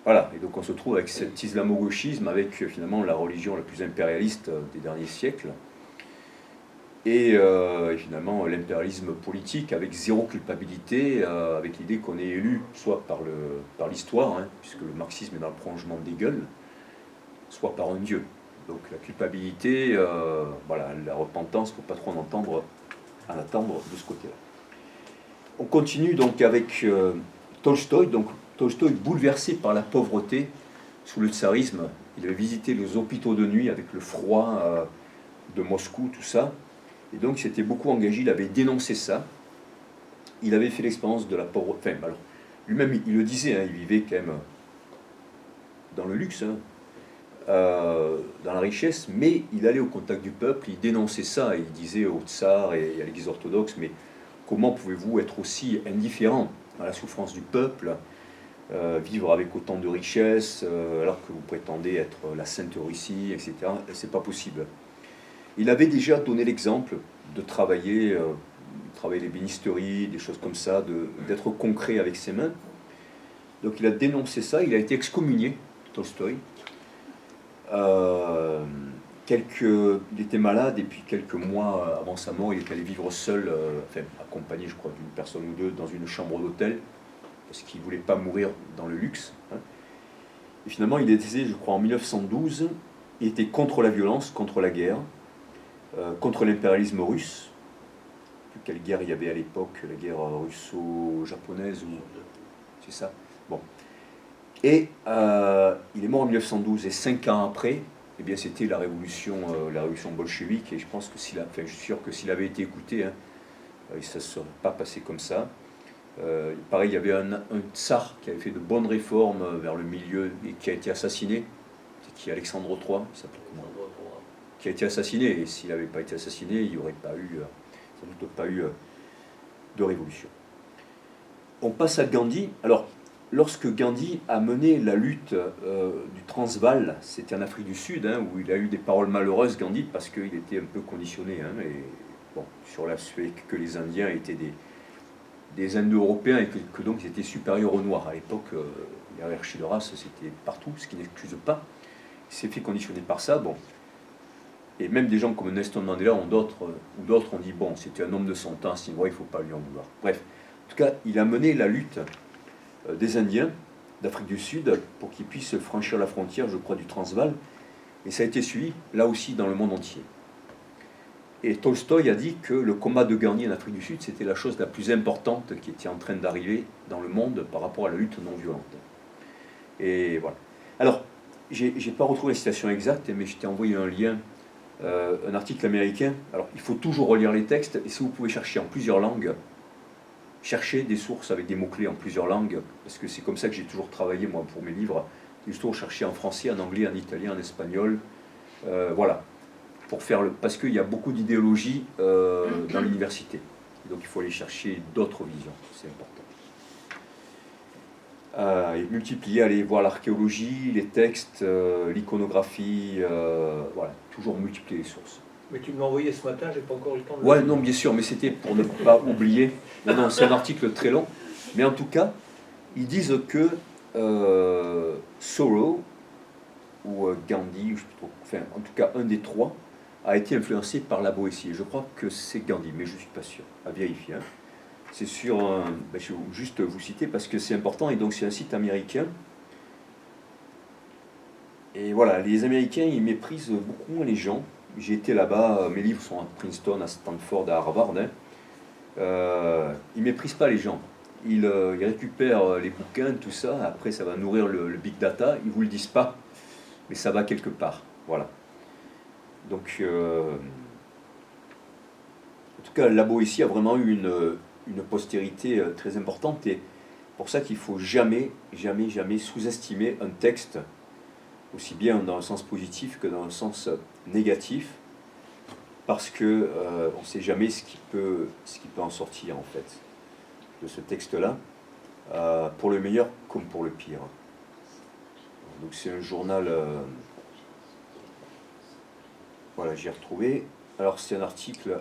Voilà, et donc on se trouve avec cet islamo-gauchisme, avec finalement la religion la plus impérialiste des derniers siècles, et finalement l'impérialisme politique avec zéro culpabilité, avec l'idée qu'on est élu soit par l'histoire, hein, puisque le marxisme est dans le prolongement d'Hegel, soit par un dieu. Donc la culpabilité, voilà, la repentance, il ne faut pas trop en attendre de ce côté-là. On continue donc avec Tolstoï. Donc Tolstoï, bouleversé par la pauvreté sous le tsarisme, il avait visité les hôpitaux de nuit avec le froid, de Moscou, tout ça. Et donc, il s'était beaucoup engagé, il avait dénoncé ça. Il avait fait l'expérience de la pauvreté. Enfin, alors, lui-même, il le disait, hein, il vivait quand même dans le luxe, hein, dans la richesse, mais il allait au contact du peuple, il dénonçait ça, il disait au tsar et à l'Église orthodoxe, mais comment pouvez-vous être aussi indifférent à la souffrance du peuple, vivre avec autant de richesses, alors que vous prétendez être la Sainte Russie, etc. C'est pas possible. Il avait déjà donné l'exemple de travailler les bénisteries, des choses comme ça, d'être concret avec ses mains. Donc il a dénoncé ça, il a été excommunié, Tolstoï. Il était malade et puis quelques mois avant sa mort, il est allé vivre seul, enfin accompagné, je crois, d'une personne ou deux dans une chambre d'hôtel, parce qu'il ne voulait pas mourir dans le luxe. Hein. Et finalement, il est décédé, je crois, en 1912. Il était contre la violence, contre la guerre, contre l'impérialisme russe. Quelle guerre il y avait à l'époque, la guerre russo-japonaise, ou c'est ça. Bon. Et il est mort en 1912, et 5 ans après, eh bien, c'était la révolution bolchevique, et je pense que je suis sûr que s'il avait été écouté, hein, ça ne serait pas passé comme ça. Pareil, il y avait un tsar qui avait fait de bonnes réformes vers le milieu et qui a été assassiné. C'est qui, Alexandre III, il s'appelait comment ? Qui a été assassiné, et s'il n'avait pas été assassiné, il n'y aurait pas eu, sans doute pas eu de révolution. On passe à Gandhi. Alors, lorsque Gandhi a mené la lutte du Transvaal, c'était en Afrique du Sud, hein, où il a eu des paroles malheureuses, Gandhi, parce qu'il était un peu conditionné, hein, et, bon, sur l'aspect que les Indiens étaient des Indo-Européens et que donc ils étaient supérieurs aux Noirs. À l'époque, la hiérarchie de race, c'était partout, ce qui n'excuse pas. Il s'est fait conditionner par ça. Bon. Et même des gens comme Nelson Mandela ou d'autres ont dit, bon, c'était un homme de son temps, c'est vrai, il ne faut pas lui en vouloir. Bref, en tout cas, il a mené la lutte des Indiens d'Afrique du Sud pour qu'ils puissent franchir la frontière, je crois, du Transvaal. Et ça a été suivi, là aussi, dans le monde entier. Et Tolstoï a dit que le combat de Gandhi en Afrique du Sud, c'était la chose la plus importante qui était en train d'arriver dans le monde par rapport à la lutte non violente. Et voilà. Alors, j'ai pas retrouvé la citation exacte, mais je t'ai envoyé un lien, un article américain. Alors, il faut toujours relire les textes, et si vous pouvez chercher en plusieurs langues, cherchez des sources avec des mots-clés en plusieurs langues, parce que c'est comme ça que j'ai toujours travaillé, moi, pour mes livres. J'ai toujours cherché en français, en anglais, en italien, en espagnol. Voilà. Parce qu'il y a beaucoup d'idéologies dans l'université. Donc il faut aller chercher d'autres visions, c'est important. Et multiplier, aller voir l'archéologie, les textes, l'iconographie, voilà, toujours multiplier les sources. Mais tu me l'as envoyé ce matin, j'ai pas encore eu le temps de le Ouais, lire. non, bien sûr, mais c'était pour ne pas oublier. Non, c'est un article très long, mais en tout cas, ils disent que Thoreau ou Gandhi, enfin, en tout cas un des trois, a été influencé par la Boétie. Je crois que c'est Gandhi, mais je ne suis pas sûr, à vérifier. Hein. C'est sur un... Ben, je vais juste vous citer parce que c'est important, et donc c'est un site américain. Et voilà, les Américains, ils méprisent beaucoup moins les gens. J'ai été là-bas, mes livres sont à Princeton, à Stanford, à Harvard. Hein. Ils ne méprisent pas les gens. Ils récupèrent les bouquins, tout ça, après ça va nourrir le big data, ils ne vous le disent pas, mais ça va quelque part. Voilà. Donc, en tout cas, la Boétie a vraiment eu une postérité très importante, et pour ça qu'il ne faut jamais, jamais, jamais sous-estimer un texte, aussi bien dans le sens positif que dans le sens négatif, parce que on ne sait jamais ce qui peut en sortir, en fait, de ce texte-là, pour le meilleur comme pour le pire. Donc c'est un journal... Voilà, j'ai retrouvé. Alors, c'est un article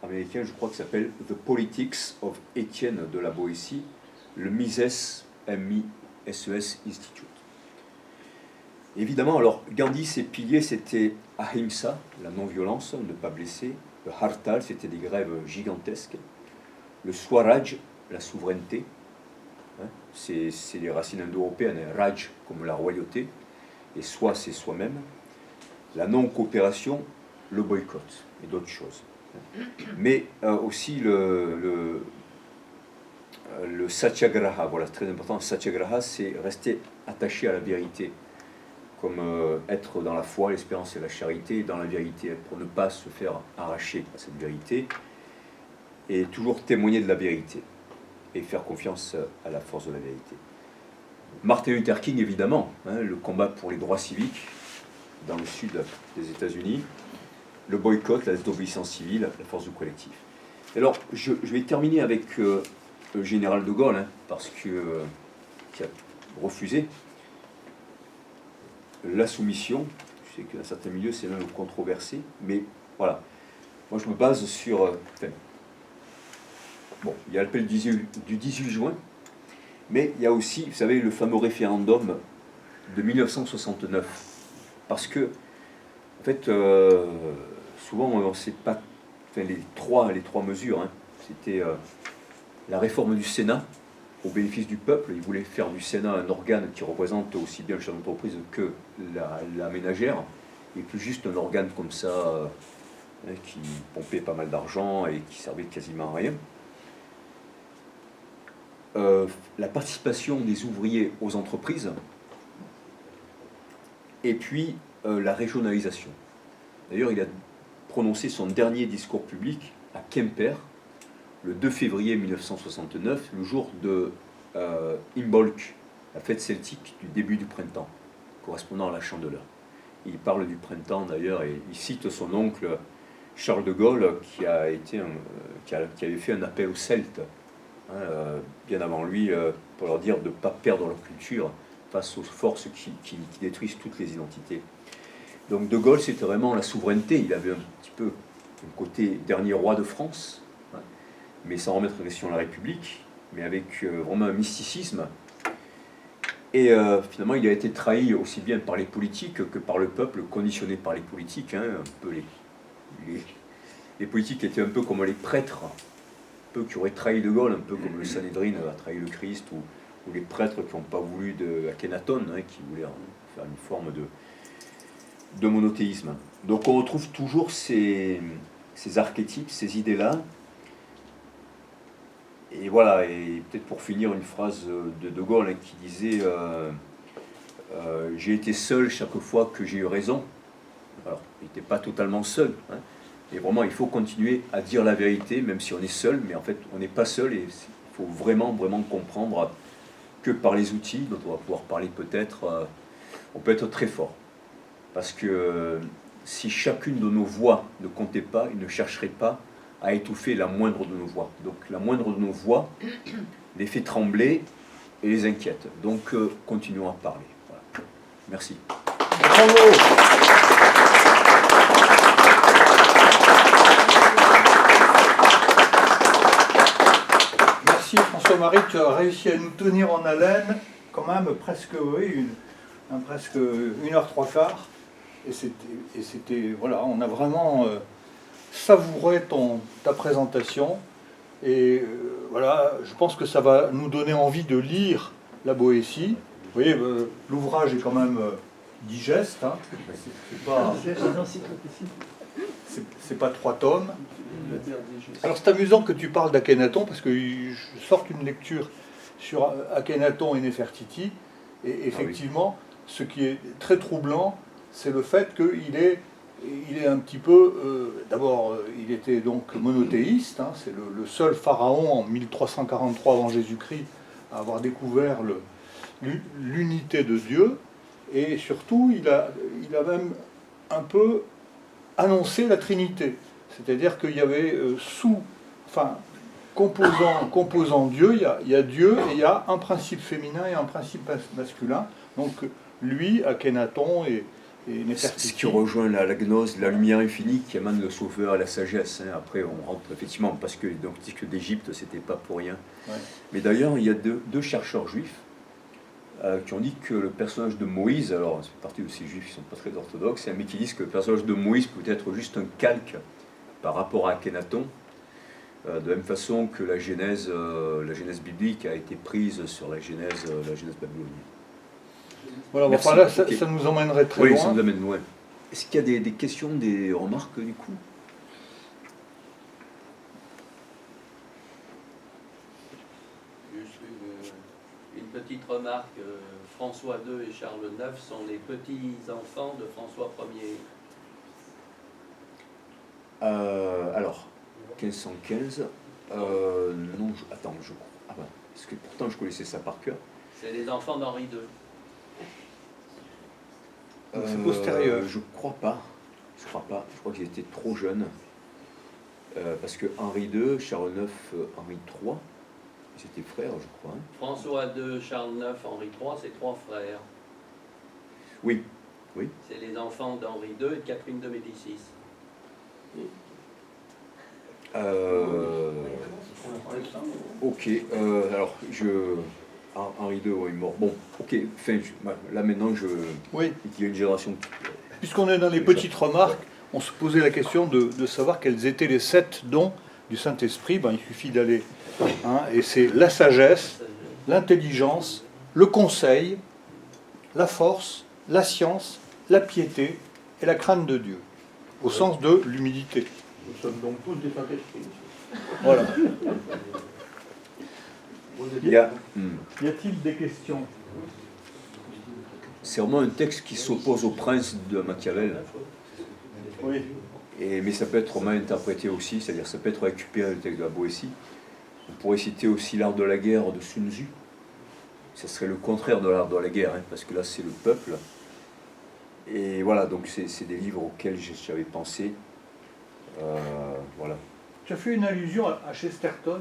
américain, je crois, qui s'appelle The Politics of Étienne de la Boétie, le Mises, M-I-S-E-S Institute. Évidemment, alors, Gandhi, ses piliers, c'était Ahimsa, la non-violence, ne pas blesser. Le Hartal, c'était des grèves gigantesques. Le Swaraj, la souveraineté. Hein, c'est les racines indo-européennes. Raj, comme la royauté. Et soi, c'est soi-même. La non-coopération, le boycott et d'autres choses. Mais aussi le satyagraha, voilà, c'est très important. Satyagraha, c'est rester attaché à la vérité, comme être dans la foi, l'espérance et la charité, dans la vérité, pour ne pas se faire arracher à cette vérité, et toujours témoigner de la vérité, et faire confiance à la force de la vérité. Martin Luther King, évidemment, hein, le combat pour les droits civiques dans le sud des États-Unis, le boycott, la désobéissance civile, la force du collectif. Alors, je vais terminer avec le général de Gaulle, hein, parce que qui a refusé la soumission. Je sais que dans certains milieux, c'est même controversé, mais voilà. Moi, je me base sur... bon, il y a l'appel du 18 juin, mais il y a aussi, vous savez, le fameux référendum de 1969. Parce que, en fait, souvent, on ne sait pas... Enfin, les trois mesures, hein, c'était la réforme du Sénat, au bénéfice du peuple. Il voulait faire du Sénat un organe qui représente aussi bien le chef d'entreprise que la ménagère, et plus juste un organe comme ça, qui pompait pas mal d'argent et qui servait quasiment à rien. La participation des ouvriers aux entreprises, et puis la régionalisation. D'ailleurs, il a prononcé son dernier discours public à Quimper, le 2 février 1969, le jour de Imbolc, la fête celtique du début du printemps, correspondant à la Chandeleur. Il parle du printemps d'ailleurs, et il cite son oncle Charles de Gaulle, qui avait fait un appel aux Celtes, hein, bien avant lui, pour leur dire de ne pas perdre leur culture face aux forces qui détruisent toutes les identités. Donc de Gaulle, c'était vraiment la souveraineté. Il avait un petit peu le côté dernier roi de France, hein, mais sans remettre en question la République, mais avec vraiment un mysticisme. Et finalement, il a été trahi aussi bien par les politiques que par le peuple, conditionné par les politiques. Hein, un peu les politiques étaient un peu comme les prêtres, un peu qui auraient trahi de Gaulle, un peu comme le Sanhédrin a trahi le Christ, ou les prêtres qui n'ont pas voulu d'Akhenaton, hein, qui voulaient faire une forme de monothéisme. Donc on retrouve toujours ces archétypes, ces idées-là. Et voilà, et peut-être pour finir, une phrase de Gaulle, hein, qui disait j'ai été seul chaque fois que j'ai eu raison. Alors, il n'était pas totalement seul, hein, et vraiment, il faut continuer à dire la vérité, même si on est seul, mais en fait, on n'est pas seul, et il faut vraiment, vraiment comprendre que par les outils dont on va pouvoir parler peut-être, on peut être très fort. Parce que si chacune de nos voix ne comptait pas, il ne chercherait pas à étouffer la moindre de nos voix. Donc la moindre de nos voix les fait trembler et les inquiète. Donc continuons à parler. Voilà. Merci. Bravo. Merci François-Marie, tu as réussi à nous tenir en haleine quand même presque, oui, presque 1h03. Et c'était, voilà, on a vraiment savouré ta présentation. Et voilà, je pense que ça va nous donner envie de lire la Boétie. Vous voyez, l'ouvrage est quand même digeste, hein. C'est pas 3 tomes. Alors c'est amusant que tu parles d'Akhenaton, parce que je sorte une lecture sur Akhenaton et Néfertiti, et effectivement, ce qui est très troublant, c'est le fait qu'il est un petit peu... D'abord, il était donc monothéiste, hein, c'est le seul pharaon en 1343 avant Jésus-Christ à avoir découvert l'unité de Dieu, et surtout, il a même un peu annoncé la Trinité. C'est-à-dire qu'il y avait composant Dieu, il y a Dieu et il y a un principe féminin et un principe masculin. Donc lui, Akhenaton et Néfertiti. Ce qui rejoint la gnose, la lumière infinie qui amène le sauveur à la sagesse. Hein. Après, on rentre effectivement, parce que donc, d'Égypte, c'était pas pour rien. Ouais. Mais d'ailleurs, il y a deux chercheurs juifs qui ont dit que le personnage de Moïse, alors c'est partie de ces juifs qui ne sont pas très orthodoxes, mais qui disent que le personnage de Moïse peut être juste un calque par rapport à Akhenaton, de la même façon que la Genèse biblique a été prise sur la Genèse babylonienne. Voilà, enfin là, ça nous emmènerait très loin. Oui, ça nous amène loin. Est-ce qu'il y a des questions, des remarques du coup? Juste une petite remarque, François II et Charles IX sont les petits-enfants de François Ier. Alors, 1515, non, attends, je crois. Ah ben, parce que pourtant je connaissais ça par cœur. C'est les enfants d'Henri II. Donc c'est postérieur. Je crois pas. Je crois qu'ils étaient trop jeunes. Parce que Henri II, Charles IX, Henri III, ils étaient frères, je crois. Hein. François II, Charles IX, Henri III, c'est 3 frères. Oui. C'est les enfants d'Henri II et de Catherine de Médicis. Ok, alors Henri II, ouais, mort. Bon, ok, enfin, là maintenant, Oui. il y a une génération. Puisqu'on est dans les petites remarques, on se posait la question de savoir quels étaient les 7 dons du Saint-Esprit. Ben, il suffit d'aller. Hein, et c'est la sagesse, l'intelligence, le conseil, la force, la science, la piété et la crainte de Dieu, au sens de l'humilité. Nous sommes donc tous des Saint-Esprit. Voilà. Y a-t-il des questions? C'est vraiment un texte qui s'oppose au prince de Machiavel. Oui. Mais ça peut être mal interprété aussi, c'est-à-dire ça peut être récupéré le texte de la Boétie. On pourrait citer aussi l'art de la guerre de Sun Tzu. Ça serait le contraire de l'art de la guerre, hein, parce que là c'est le peuple. Et voilà, donc c'est des livres auxquels j'avais pensé. Voilà. Tu as fait une allusion à Chesterton.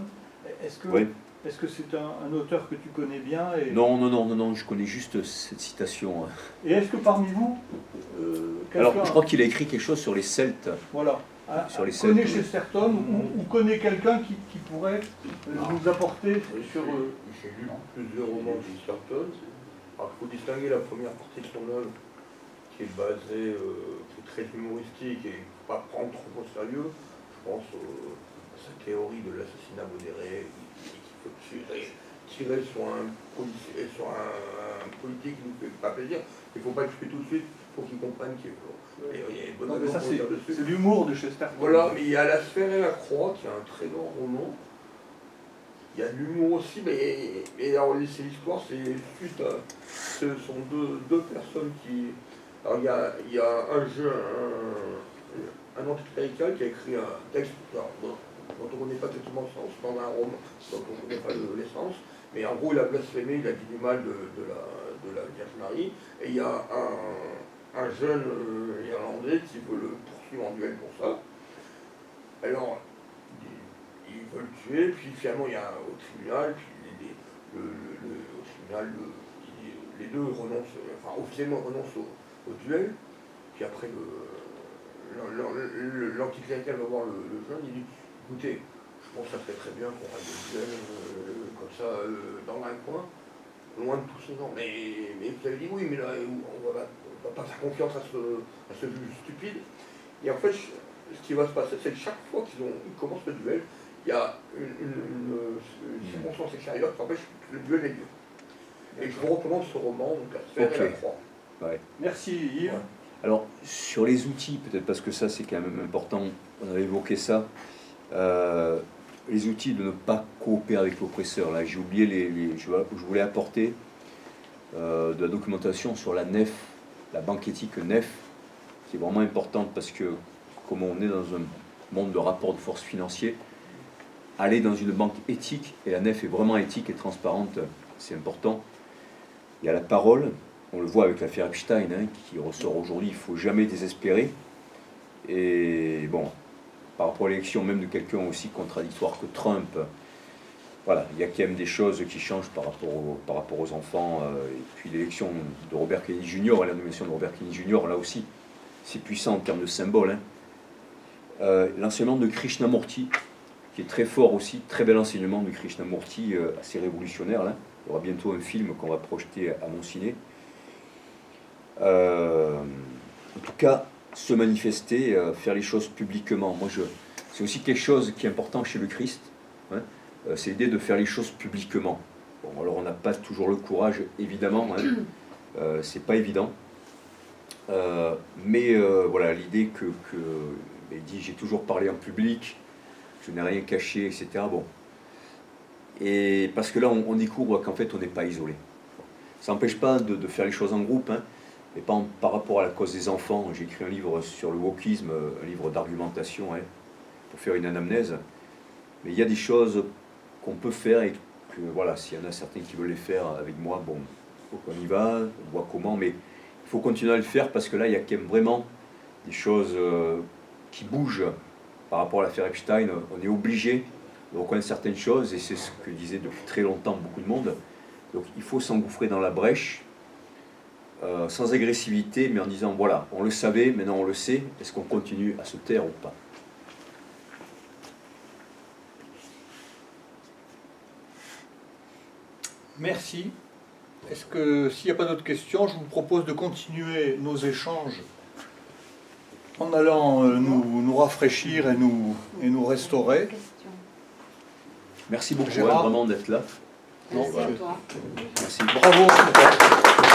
Est-ce que Oui. est-ce que c'est un auteur que tu connais bien Non, je connais juste cette citation. Et est-ce que parmi vous, Alors, quelqu'un je crois qu'il a écrit quelque chose sur les Celtes. voilà, Sur les connaît Celtes, oui. Chesterton ou connaît quelqu'un qui pourrait nous apporter sur... J'ai lu plusieurs romans de Chesterton. Alors, il faut distinguer la première partie de son œuvre, qui est basée, qui est très humoristique et pas prendre trop au sérieux. Je pense à sa théorie de l'assassinat modéré, qu'il faut tirer sur un politique qui ne nous fait pas plaisir. Il ne faut pas le tuer tout de suite, il faut qu'il comprenne qu'il est... Il y a une bonne Non, mais raison ça pour dire dessus. c'est l'humour de Chesterton. Voilà, mais il y a La Sphère et la Croix, qui est un très grand roman. Il y a de l'humour aussi, mais alors c'est l'histoire, c'est suite à... Ce sont deux personnes qui... Alors il y a un anticlérical qui a écrit un texte dont on ne connaît pas exactement le sens, dans un roman dont on ne connaît pas l'essence, mais en gros il a blasphémé, il a dit du mal de la Vierge Marie, et il y a un jeune Irlandais qui veut le poursuivre en duel pour ça. Alors, il veut le tuer, puis finalement il y a au tribunal, puis au tribunal, les deux renoncent, enfin officiellement renoncent au duel, puis après l'anticlérical va voir le jeune, il dit écoutez, je pense que ça serait très bien qu'on règle le duel comme ça dans un coin, loin de tous ces gens. Mais vous avez dit oui, mais là on va pas faire confiance à ce juge stupide. Et en fait, ce qui va se passer, c'est que chaque fois qu'ils commencent le duel, il y a une circonstance extérieure qui empêche que le duel ait lieu. Et je vous recommande ce roman, donc La Sphère et la Croix. Ouais. Merci Yves. Ouais. Alors, sur les outils, peut-être parce que ça c'est quand même important, on avait évoqué ça, les outils de ne pas coopérer avec l'oppresseur. Là, j'ai oublié je voulais apporter de la documentation sur la nef, la banque éthique nef, qui est vraiment importante parce que, comme on est dans un monde de rapport de force financier, aller dans une banque éthique, et la nef est vraiment éthique et transparente, c'est important. Il y a la parole, on le voit avec l'affaire Epstein, hein, qui ressort aujourd'hui, il ne faut jamais désespérer. Et bon, par rapport à l'élection même de quelqu'un aussi contradictoire que Trump, voilà, il y a quand même des choses qui changent par rapport aux enfants. Et puis l'élection de Robert Kennedy Jr., la nomination de Robert Kennedy Jr., là aussi, c'est puissant en termes de symbole. Hein. L'enseignement de Krishnamurti, qui est très fort aussi, très bel enseignement de Krishnamurti, assez révolutionnaire. Là. Il y aura bientôt un film qu'on va projeter à mon ciné. En tout cas, se manifester, faire les choses publiquement. C'est aussi quelque chose qui est important chez le Christ. Hein. C'est l'idée de faire les choses publiquement. Bon, alors on n'a pas toujours le courage, évidemment. Hein. C'est pas évident. Mais voilà, l'idée il dit j'ai toujours parlé en public, je n'ai rien caché, etc. Bon. Et parce que là, on découvre qu'en fait, on n'est pas isolé. Ça n'empêche pas de faire les choses en groupe, hein, mais pas par rapport à la cause des enfants. J'ai écrit un livre sur le wokisme, un livre d'argumentation, hein, pour faire une anamnèse. Mais il y a des choses qu'on peut faire et que, voilà, s'il y en a certains qui veulent les faire avec moi, bon, on y va, on voit comment, mais il faut continuer à le faire parce que là, il y a quand même vraiment des choses qui bougent par rapport à l'affaire Epstein. On est obligé de reconnaître certaines choses et c'est ce que disait depuis très longtemps beaucoup de monde. Donc il faut s'engouffrer dans la brèche, sans agressivité, mais en disant voilà, on le savait, maintenant on le sait, est-ce qu'on continue à se taire ou pas? Merci. Est-ce que, s'il n'y a pas d'autres questions, je vous propose de continuer nos échanges en allant nous rafraîchir et nous restaurer. Merci beaucoup Gérard. vraiment d'être là. Merci à toi. Merci. Bravo.